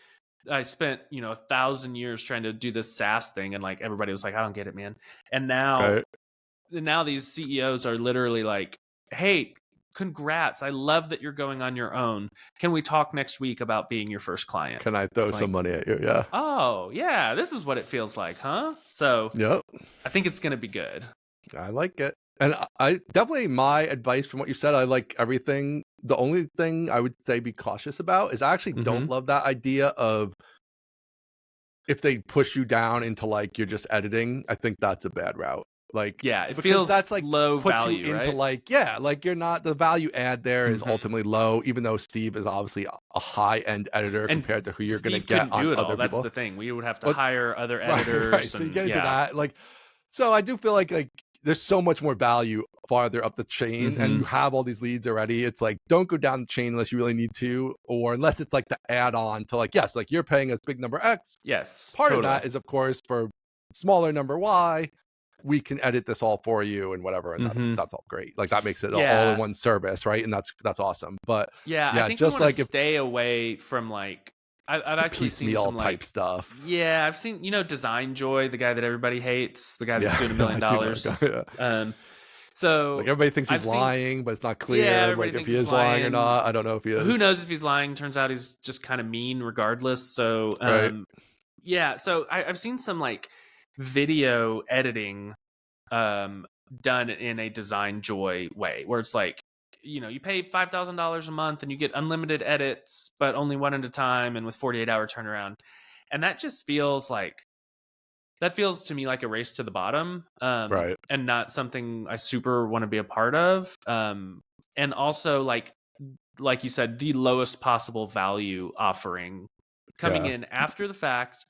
I spent 1,000 years trying to do this SaaS thing, and like everybody was like, I don't get it, man. And now these CEOs are literally like, hey, congrats, I love that you're going on your own. Can we talk next week about being your first client? Can I throw some money at you? Yeah. Oh yeah, this is what it feels like, huh? So I think it's gonna be good. I like it. And I definitely, my advice from what you said, I like everything. The only thing I would say be cautious about is I actually don't love that idea of, if they push you down into like you're just editing. I think that's a bad route. Like, it feels that's like low value, you into right? like you're not, the value add there is ultimately low, even though Steve is obviously a high-end editor compared to who you're going to get on other people. That's the thing. We would have to hire other editors. Right. So you get into that. Like, so I do feel like there's so much more value farther up the chain, and you have all these leads already. It's like, don't go down the chain unless you really need to, or unless it's like the add-on to like, yes, like you're paying us big number X. Yes. Part of that is, of course, for smaller number Y, we can edit this all for you and whatever. And that's all great. Like, that makes it all in one service. Right. And that's awesome. But I think just we want to stay away from like, I've actually seen some like type stuff. Yeah, I've seen, Design Joy, the guy that everybody hates, the guy that's doing $1 million. So like, everybody thinks he's lying, but it's not clear like if he is lying or not. I don't know if he is. Who knows if he's lying? Turns out he's just kind of mean regardless. So Yeah, so I've seen some like video editing done in a design joy way, where it's like, you pay $5,000 a month and you get unlimited edits, but only one at a time and with 48-hour turnaround. And that just feels like that feels to me like a race to the bottom, Right. and not something I super want to be a part of. And also like you said, the lowest possible value offering, coming Yeah. in after the fact,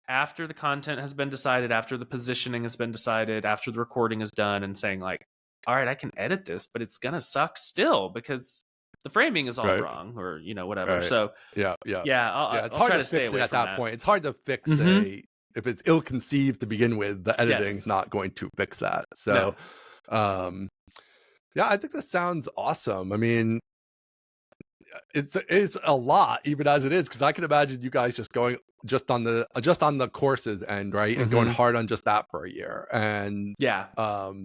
after the content has been decided, after the positioning has been decided, after the recording is done, and saying like, all right, I can edit this, but it's gonna suck still because the framing is all Right. wrong, or whatever. Right. So Yeah. Yeah. yeah, Yeah. I'll, It's I'll hard try to to stay fix it away at from that that. point. It's hard to fix Mm-hmm. if it's ill-conceived to begin with, the editing's Yes. not going to fix that. No. So, um, yeah, I think that sounds awesome. I mean, it's a lot even as it is, because I can imagine you guys just going just on the courses end, right, and going Mm-hmm. hard on just that for a year, and Yeah.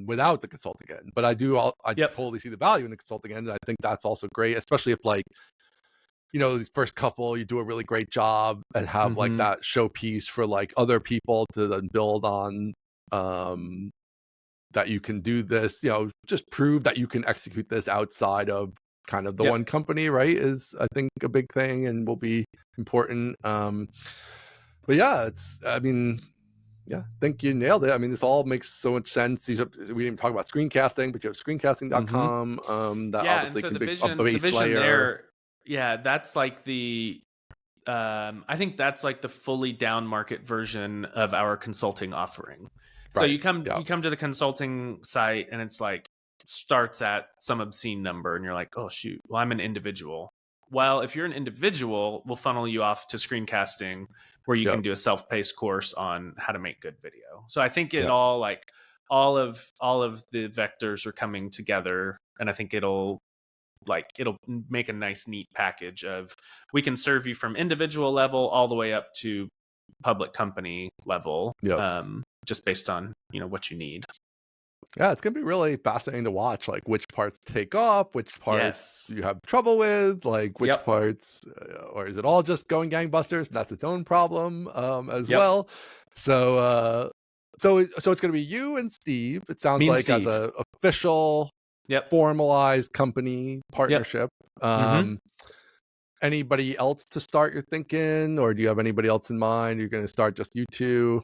without the consulting end. But I Yep. totally see the value in the consulting end, and I think that's also great, especially if like, these first couple, you do a really great job and have like Mm-hmm. that showpiece for like other people to then build on, um that you can do this, just prove that you can execute this outside of kind of the Yep. one company, right? Is I think a big thing and will be important. But yeah, I mean, yeah, I think you nailed it. I mean, this all makes so much sense. We didn't even talk about screencasting, but you have Mm-hmm. screencasting.com. That Yeah, and obviously so can the be a base vision layer. there, yeah, that's like the I think that's like the fully down market version of our consulting offering. So Right. you come Yeah. you come to the consulting site and it's like it starts at some obscene number and you're like, oh shoot, well I'm an individual. Well, if you're an individual, we'll funnel you off to screencasting where you Yep. can do a self-paced course on how to make good video. So I think it Yep. all like all of the vectors are coming together, and I think it'll make a nice neat package of, we can serve you from individual level all the way up to public company level, Yep. just based on what you need. Yeah, it's gonna be really fascinating to watch, like which parts take off, which parts Yes. you have trouble with, like which Yep. parts, or is it all just going gangbusters and that's its own problem, as Yep. well. So, so it's gonna be you and Steve. It sounds Me and like as Steve. a official, Yep. formalized company Yep. partnership. Mm-hmm. Anybody else to start? You're thinking, or do you have anybody else in mind? You're gonna start just you two,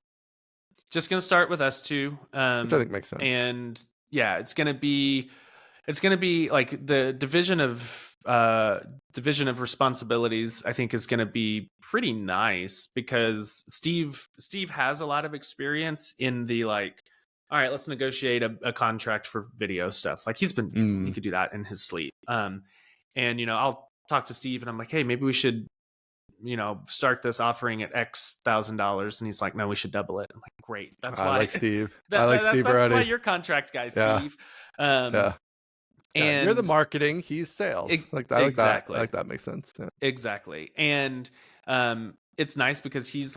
Just gonna start with us two, which I think makes sense. and yeah, it's gonna be like the division of responsibilities, I think, is gonna be pretty nice because Steve has a lot of experience in the like, all right, let's negotiate a contract for video stuff. Like he Mm. could do that in his sleep. And I'll talk to Steve and I'm like, hey, maybe we should start this offering at X $1,000, and he's like, no, we should double it. I'm like, great, that's I why like Steve. I like Steve that's why already. you're contract guy, Yeah. Steve. um Yeah. Yeah, you're the and marketing, he's sales. Like I like that. I exactly. like that makes sense. Yeah. Exactly. And it's nice because he's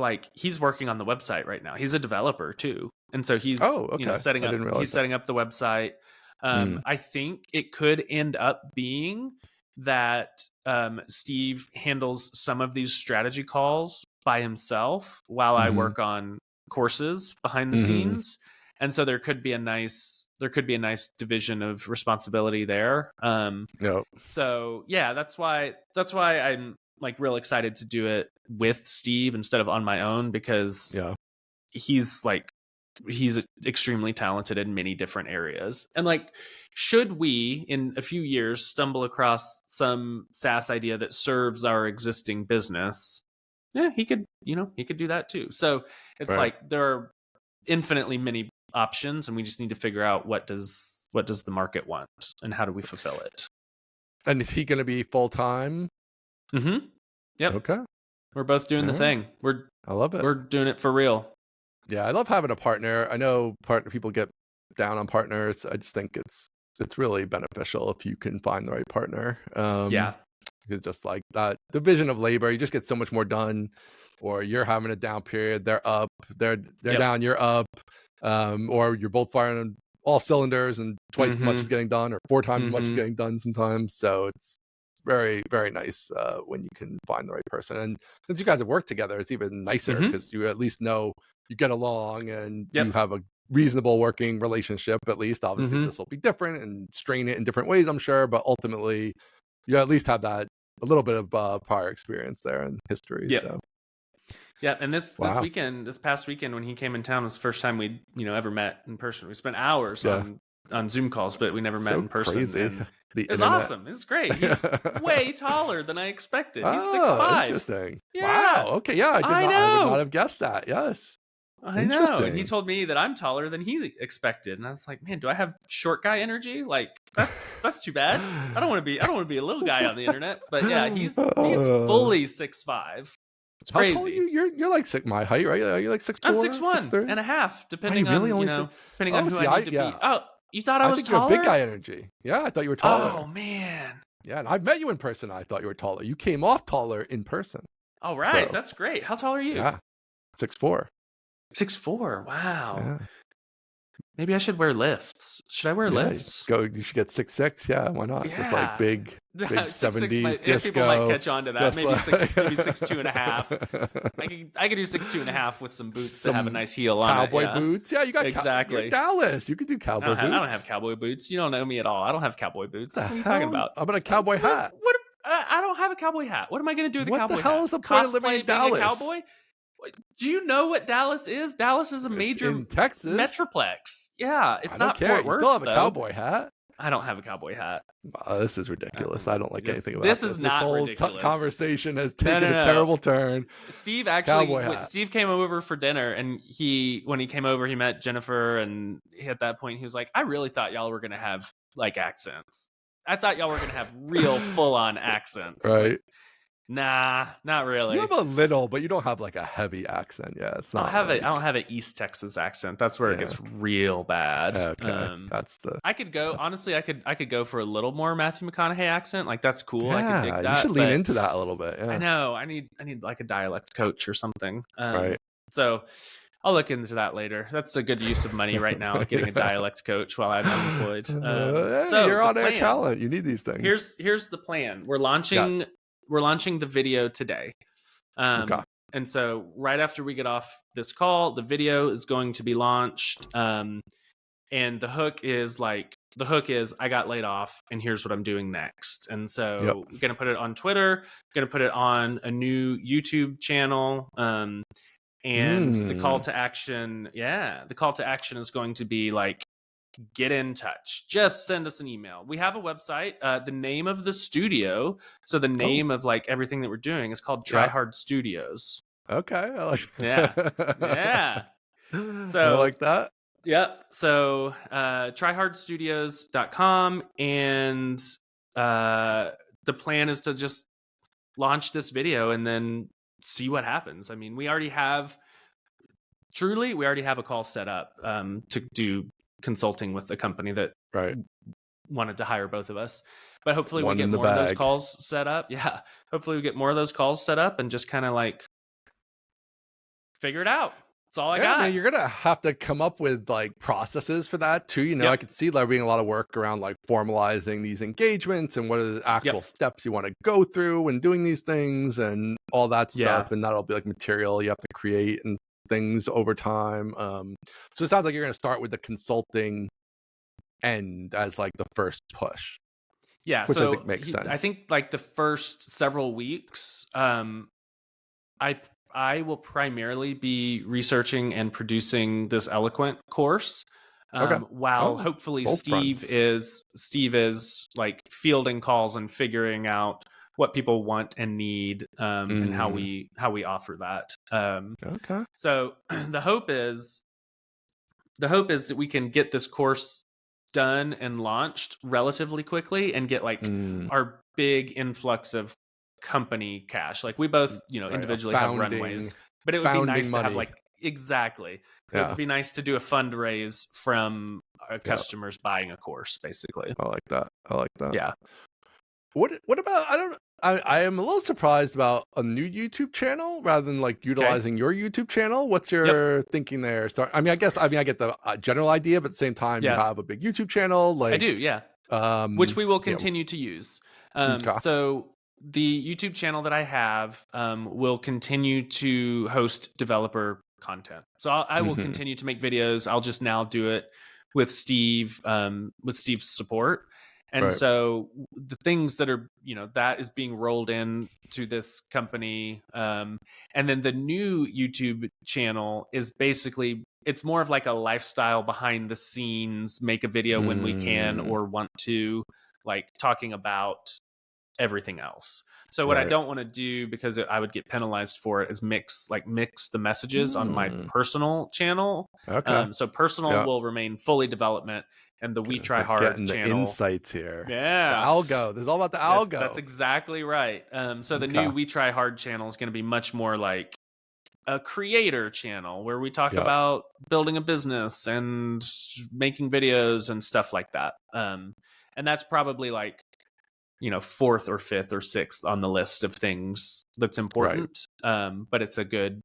working on the website right now. He's a developer too. And so he's, Oh, okay. setting I up didn't realize that. setting up the website. Mm. I think it could end up being that Steve handles some of these strategy calls by himself while I Mhm. work on courses behind the Mhm. scenes. And so there could be a nice division of responsibility there. Yep. So yeah, that's why I'm like real excited to do it with Steve instead of on my own, because Yeah. he's extremely talented in many different areas. And like, should we in a few years stumble across some SaaS idea that serves our existing business, yeah, he could do that too. So it's Right. like there are infinitely many options, and we just need to figure out what does the market want and how do we fulfill it. And is he gonna be full time? Mm-hmm. Yep. Okay. We're both doing the All right. thing. We're I love it. doing it for real. Yeah, I love having a partner. I know people get down on partners. I just think it's really beneficial if you can find the right partner. Yeah. It's just like that division of labor, you just get so much more done. Or you're having a down period, they're up, they're Yep. down, you're up. Or you're both firing on all cylinders and twice as much Mm-hmm. is getting done, or four times as much is Mm-hmm. getting done sometimes. So very, very nice when you can find the right person. And since you guys have worked together, it's even nicer because you at least know you get along and you have a reasonable working relationship. At least, obviously, this will be different and strain it in different ways, I'm sure. But ultimately, you at least have that a little bit of prior experience there and history. So. Yeah, and this past weekend when he came in town was the first time we ever met in person. We spent hours on Zoom calls, but we never met in person. Crazy. And it's awesome. It's great. He's way taller than I expected. He's 6'5". Interesting. Yeah. Wow. Okay. Yeah, I would not have guessed that. Yes. I know. And he told me that I'm taller than he expected, and I was like, man, do I have short guy energy? Like that's too bad. I don't want to be a little guy on the internet. But yeah, he's fully 6'5". It's crazy. How tall are you? You're like my height, right? Are you like 6'4"? I'm 6'1" and a half, depending on depending on who I need to be. Oh, you thought I was taller? I think you're big guy energy. Yeah, I thought you were taller. Oh man. Yeah, and I've met you in person. I thought you were taller. You came off taller in person. All right, that's great. How tall are you? Yeah, 6'4". 6'4". Wow. Yeah. Maybe I should wear lifts. Should I wear lifts? You should get 6'6". Yeah, why not? Yeah. Just like big 70s disco. People might catch on to that. Maybe 6'2" and a half. I could do 6'2" and a half with some boots that have a nice heel on it. Cowboy boots. Yeah, you got exactly. You're Dallas. You could do cowboy boots. I don't have cowboy boots. You don't know me at all. I don't have cowboy boots. What are you talking about? How about a cowboy hat? What I don't have a cowboy hat. What am I going to do with a cowboy hat? What the hell is the point of living in Dallas? A cowboy? Do you know what Dallas is? Dallas is a major in Texas metroplex. Yeah, it's not Fort Worth. You still have a cowboy hat. I don't have a cowboy hat. This is ridiculous. I don't like anything about this. This is not ridiculous. This whole conversation has taken a terrible turn. Steve Steve came over for dinner, and when he came over, he met Jennifer, and at that point, he was like, "I really thought y'all were gonna have like accents. I thought y'all were gonna have real full-on accents." Right. Like, nah, not really. You have a little, but you don't have like a heavy accent. Yeah, it's not. I don't have an East Texas accent. That's where it gets real bad. Okay, I could go honestly. I could go for a little more Matthew McConaughey accent. Like that's cool. Yeah, I could dig that. You should lean into that a little bit. Yeah. I know. I need like a dialect coach or something. Right. So I'll look into that later. That's a good use of money right now, getting a dialect coach while I'm unemployed. So you're on air talent. You need these things. Here's the plan. We're launching the video today. And so right after we get off this call, the video is going to be launched. And the hook is I got laid off and here's what I'm doing next. And so we're going to put it on Twitter, going to put it on a new YouTube channel. And the call to action is going to be like, get in touch. Just send us an email. We have a website. The name of the studio, so the name of like everything that we're doing is called Try Hard Studios. Okay, I like that. Yeah. So I like that. Yep. So tryhardstudios.com, and the plan is to just launch this video and then see what happens. I mean, we already have a call set up to do consulting with the company that wanted to hire both of us, but hopefully we get more of those calls set up. Yeah, hopefully we get more of those calls set up and just kind of like figure it out. That's all I got. Man, you're gonna have to come up with like processes for that too. I could see there being a lot of work around like formalizing these engagements and what are the actual steps you want to go through when doing these things and all that stuff. And that'll be like material you have to create and things over time. So it sounds like you're going to start with the consulting end as like the first push. Yeah, which I think makes sense. I think like the first several weeks, I will primarily be researching and producing this Eloquent course. While hopefully Steve is like fielding calls and figuring out what people want and need, and how we offer that. So the hope is that we can get this course done and launched relatively quickly and get like our big influx of company cash. Like we both, individually have runways, but it would be nice to have like exactly. It would be nice to do a fundraise from our customers buying a course, basically. I like that. Yeah. What about, I am a little surprised about a new YouTube channel rather than like utilizing your YouTube channel. What's your thinking there? I get the general idea, but at the same time, you have a big YouTube channel. Like I do, yeah. which we will Yeah. continue to use. Okay. So the YouTube channel that I have will continue to host developer content. So I will continue to make videos. I'll just now do it with Steve, with Steve's support. And Right. so the things that are, that is being rolled in to this company. And then the new YouTube channel is basically, it's more of like a lifestyle behind the scenes, make a video when we can or want to, like talking about everything else. So what I Right. don't want to do, because I would get penalized for it, is mix the messages on my personal channel. Okay. So personal Yeah. will remain fully development, and the We Try We're Hard getting the channel. insights here. Yeah. The algo. This is all about the algo. That's exactly right. So the new We Try Hard channel is going to be much more like a creator channel where we talk about building a business and making videos and stuff like that. And that's probably like, fourth or fifth or sixth on the list of things that's important. But it's a good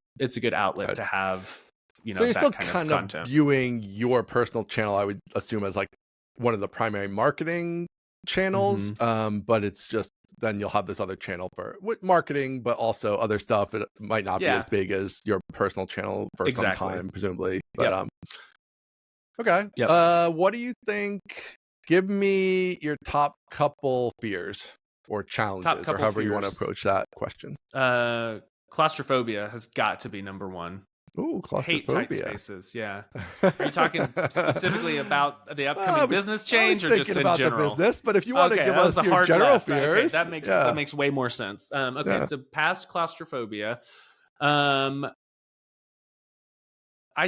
outlet to have, so you're that still kind of content. viewing your personal channel, I would assume, as like one of the primary marketing channels. But it's just then you'll have this other channel for marketing, but also other stuff. It might not be as big as your personal channel for some time, presumably. But okay. What do you think? Give me your top couple fears or challenges, or however you want to approach that question. Claustrophobia has got to be number one. Ooh, claustrophobia. Hate tight spaces. Yeah. Are you talking specifically about the upcoming business change, or just in about general? The business, but if you want to give us your hard general left. fears, okay, that makes way more sense. So past claustrophobia. I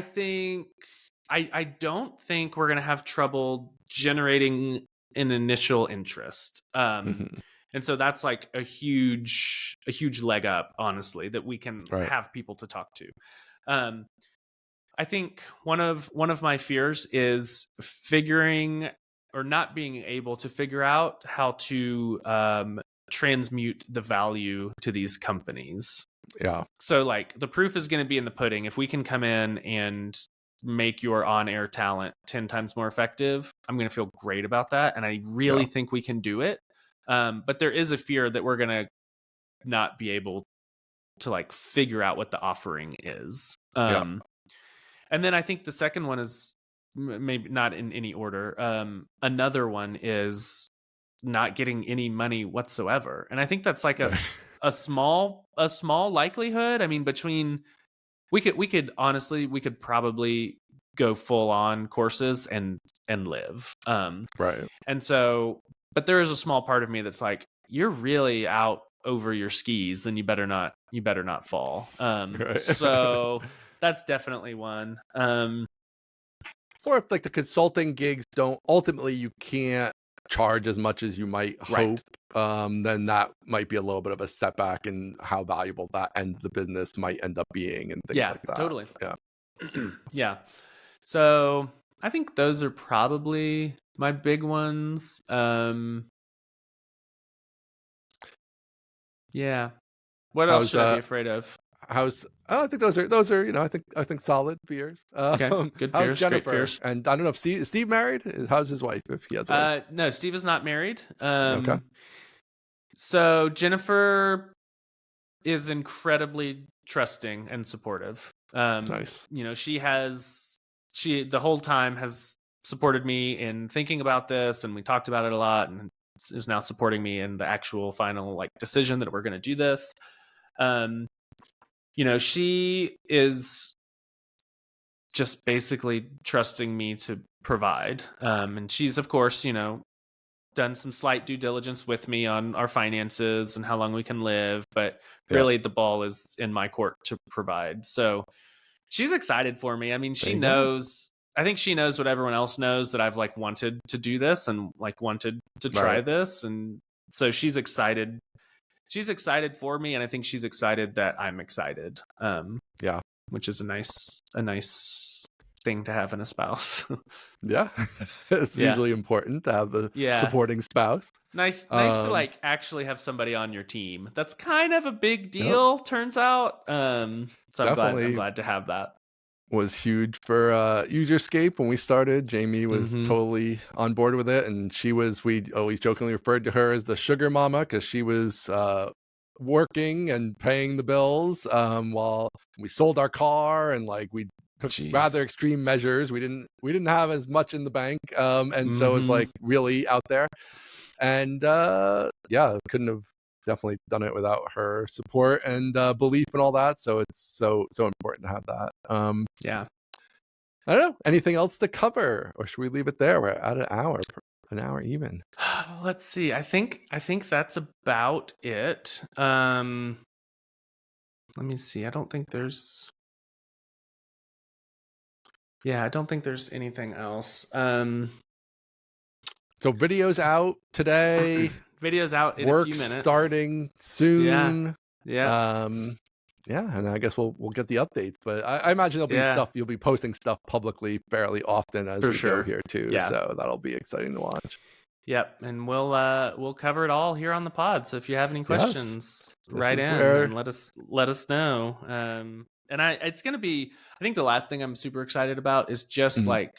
think I don't think we're gonna have trouble generating an initial interest. And so that's like a huge leg up, honestly, that we can have people to talk to. I think one of my fears is figuring or not being able to figure out how to transmute the value to these companies. Yeah. So like the proof is going to be in the pudding. If we can come in and make your on-air talent 10 times more effective, I'm going to feel great about that. And I really think we can do it. But there is a fear that we're going to not be able to like figure out what the offering is. And then I think the second one is maybe not in any order. Another one is not getting any money whatsoever. And I think that's like a small likelihood. I mean, between we could honestly, we could probably go full on courses and live. And so, but there is a small part of me that's like, you're really out over your skis, then you better not fall. So that's definitely one. Or if like the consulting gigs ultimately you can't charge as much as you might hope, then that might be a little bit of a setback in how valuable that end of the business might end up being and things like that. Totally. Yeah. Yeah. So I think those are probably my big ones. Yeah. What else should I be afraid of? I think those are I think solid fears. Okay, good fears, Jennifer? Great fears. And I don't know if Steve married. How's his wife? If he has a wife? No, Steve is not married. Okay. So Jennifer is incredibly trusting and supportive. Nice. She the whole time has supported me in thinking about this, and we talked about it a lot, and is now supporting me in the actual final like decision that we're going to do this. She is just basically trusting me to provide. And she's, of course, done some slight due diligence with me on our finances and how long we can live. But really, the ball is in my court to provide. So she's excited for me. I mean, she knows. I think she knows what everyone else knows, that I've like wanted to do this and like wanted to try this. And so she's excited. She's excited for me, and I think she's excited that I'm excited. Which is a nice thing to have in a spouse. It's usually important to have the supporting spouse. Nice to like actually have somebody on your team. That's kind of a big deal, turns out. So I'm glad to have that. was huge for Userscape when we started. Jamie was Mm-hmm. totally on board with it, and we always jokingly referred to her as the sugar mama because she was working and paying the bills while we sold our car, and like we took rather Jeez. extreme measures. We didn't have as much in the bank, and so it's Mm-hmm. like really out there. And couldn't have definitely done it without her support and belief and all that. So it's so important to have that. Yeah. I don't know. Anything else to cover, or should we leave it there? We're at an hour even. Let's see. I think that's about it. Let me see. I don't think there's anything else. So videos out today. Videos out in a few Work minutes. starting soon. Yeah. And I guess we'll get the updates, but I imagine there'll be stuff. You'll be posting stuff publicly fairly often as we go here too. Yeah. So that'll be exciting to watch. Yep, and we'll cover it all here on the pod. So if you have any questions, write in and let us know. And it's gonna be. I think the last thing I'm super excited about is just like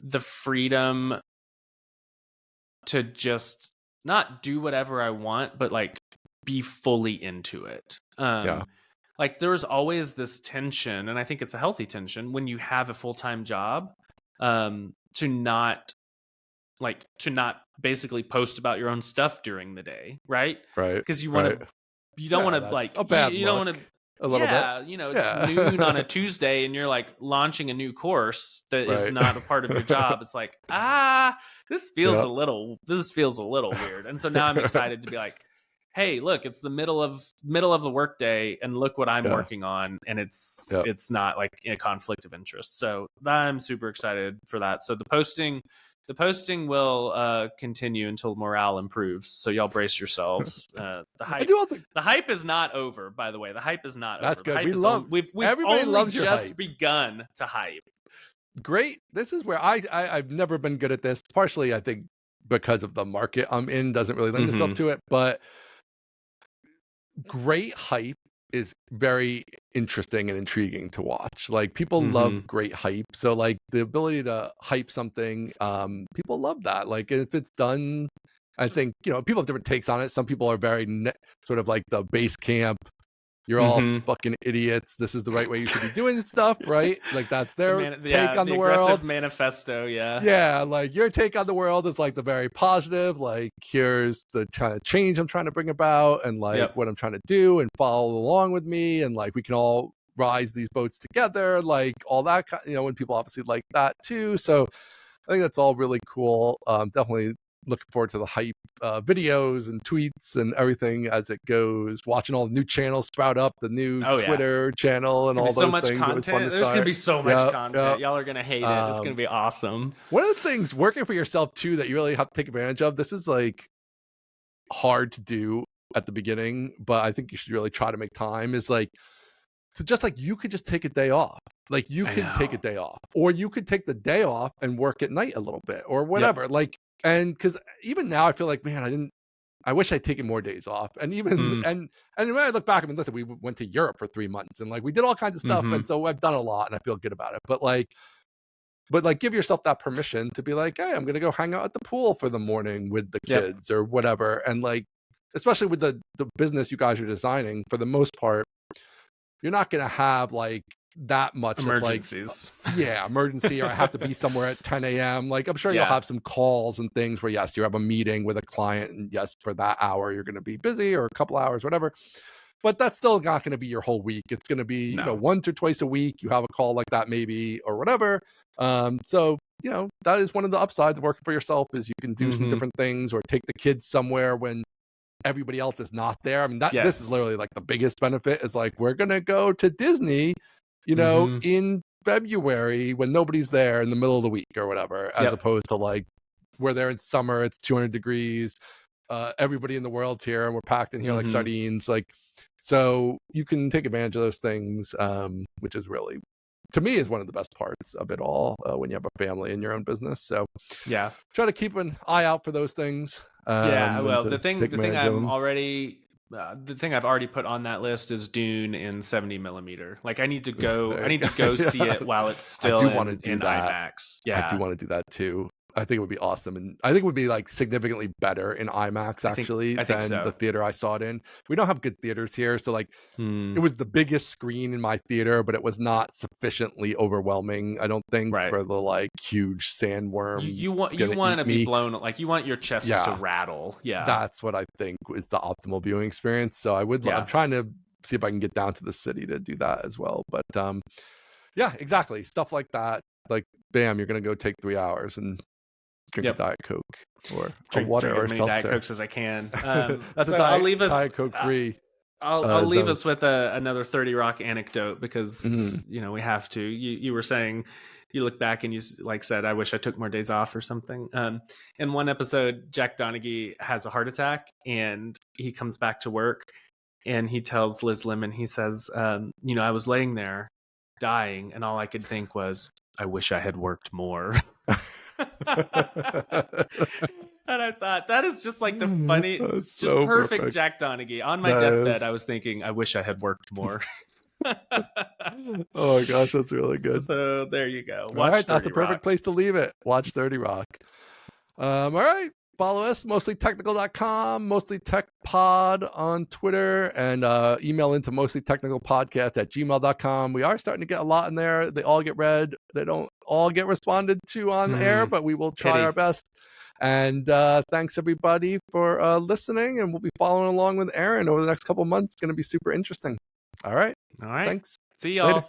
the freedom to just not do whatever I want, but like be fully into it. Like there's always this tension, and I think it's a healthy tension when you have a full-time job, to not basically post about your own stuff during the day, right? Because you don't want to like a bad you don't want to a little bit. It's noon on a Tuesday and you're like launching a new course that is not a part of your job. It's like, this feels a little weird. And so now I'm excited to be like, hey, look, it's the middle of the workday and look what I'm working on. And it's not like a conflict of interest. So I'm super excited for that. So the posting will continue until morale improves. So y'all brace yourselves. The hype is not over, by the way. The hype is not over. That's good. We've everybody only loves your just hype. begun to hype. Great. This is where I've never been good at this. Partially, I think, because of the market I'm in doesn't really lend itself to it. But great hype is very interesting and intriguing to watch. Like people love great hype. So like the ability to hype something, people love that. Like if it's done, I think, people have different takes on it. Some people are very sort of like the base camp. You're all fucking idiots. This is the right way you should be doing stuff, right? Like that's their take on the world. Aggressive manifesto, Yeah, like your take on the world is like the very positive, like here's the kind of change I'm trying to bring about and like what I'm trying to do and follow along with me and like we can all rise these boats together, like all that, when people obviously like that too. So I think that's all really cool. Definitely looking forward to the hype videos and tweets and everything as it goes. Watching all the new channels sprout up, the new Twitter channel and all those so much things. Content. There's going to be so much content. Y'all are going to hate it. It's going to be awesome. One of the things working for yourself too that you really have to take advantage of. This is like hard to do at the beginning, but I think you should really try to make time. Is like to just like you could just take a day off. Like you could take a day off, or you could take the day off and work at night a little bit, or whatever. Like. And because even now I feel like, man, I wish I'd taken more days off. And even, and when I look back, I mean, listen, we went to Europe for 3 months and like, we did all kinds of stuff. And so I've done a lot and I feel good about it, but give yourself that permission to be like, hey, I'm going to go hang out at the pool for the morning with the kids or whatever. And like, especially with the business you guys are designing, for the most part, you're not going to have like that much emergencies. Emergency, or I have to be somewhere at 10 a.m. Like I'm sure you'll have some calls and things where yes, you have a meeting with a client and yes, for that hour you're going to be busy or a couple hours, whatever. But that's still not going to be your whole week. It's going to be, once or twice a week you have a call like that maybe or whatever. So, that is one of the upsides of working for yourself is you can do some different things or take the kids somewhere when everybody else is not there. I mean, this is literally like the biggest benefit is like, we're going to go to Disney, in February when nobody's there in the middle of the week or whatever, as opposed to like we're there in summer, it's 200 degrees, everybody in the world's here and we're packed in here like sardines. Like, so you can take advantage of those things, which is really, to me, is one of the best parts of it all when you have a family and your own business. So try to keep an eye out for those things. Well, the thing I'm already the thing I've already put on that list is Dune in 70 millimeter. Like I need to go Yeah. see it while it's I still do want to in do that. IMAX. I do Yeah, want to do that too. I think it would be awesome, and I think it would be like significantly better in IMAX actually I think than the so. theater I saw it in. We don't have good theaters here, so like it Hmm. was the biggest screen in my theater, but it was not sufficiently overwhelming, I don't think, Right. for the like huge sandworm You want gonna eat to be me. blown, like you want your chest just to Yeah, rattle. Yeah. that's what I think is the optimal viewing experience. So I'm Yeah. trying to see if I can get down to the city to do that as well. But yeah, exactly. Stuff like that. Like, bam, you're gonna go take 3 hours and drink a Yep. Diet Coke or a Drink water or as a many Diet seltzer. Cokes as I can. That's So a I'll leave us. Diet Coke free I'll leave zone. us with another 30 Rock anecdote because Mhm. we have to. You were saying you look back and you like said, I wish I took more days off or something. In one episode, Jack Donaghy has a heart attack and he comes back to work and he tells Liz Lemon, he says, I was laying there dying and all I could think was, I wish I had worked more. And I thought that is just like the funny, That's it's just so perfect perfect. Jack Donaghy. On my That deathbed, is. I was thinking, I wish I had worked more. Oh my gosh, that's really good. So there you go. All Watch right, that's 30 a perfect Rock. place to leave it. Watch 30 Rock. All right. Follow us, mostlytechnical.com, mostlytechpod on Twitter, and email into mostlytechnicalpodcast@gmail.com. We are starting to get a lot in there. They all get read. They don't all get responded to on air, but we will try Pity. our best. And thanks everybody for listening, and we'll be following along with Aaron over the next couple months. It's going to be super interesting. All right. All right. Thanks. See y'all. Later.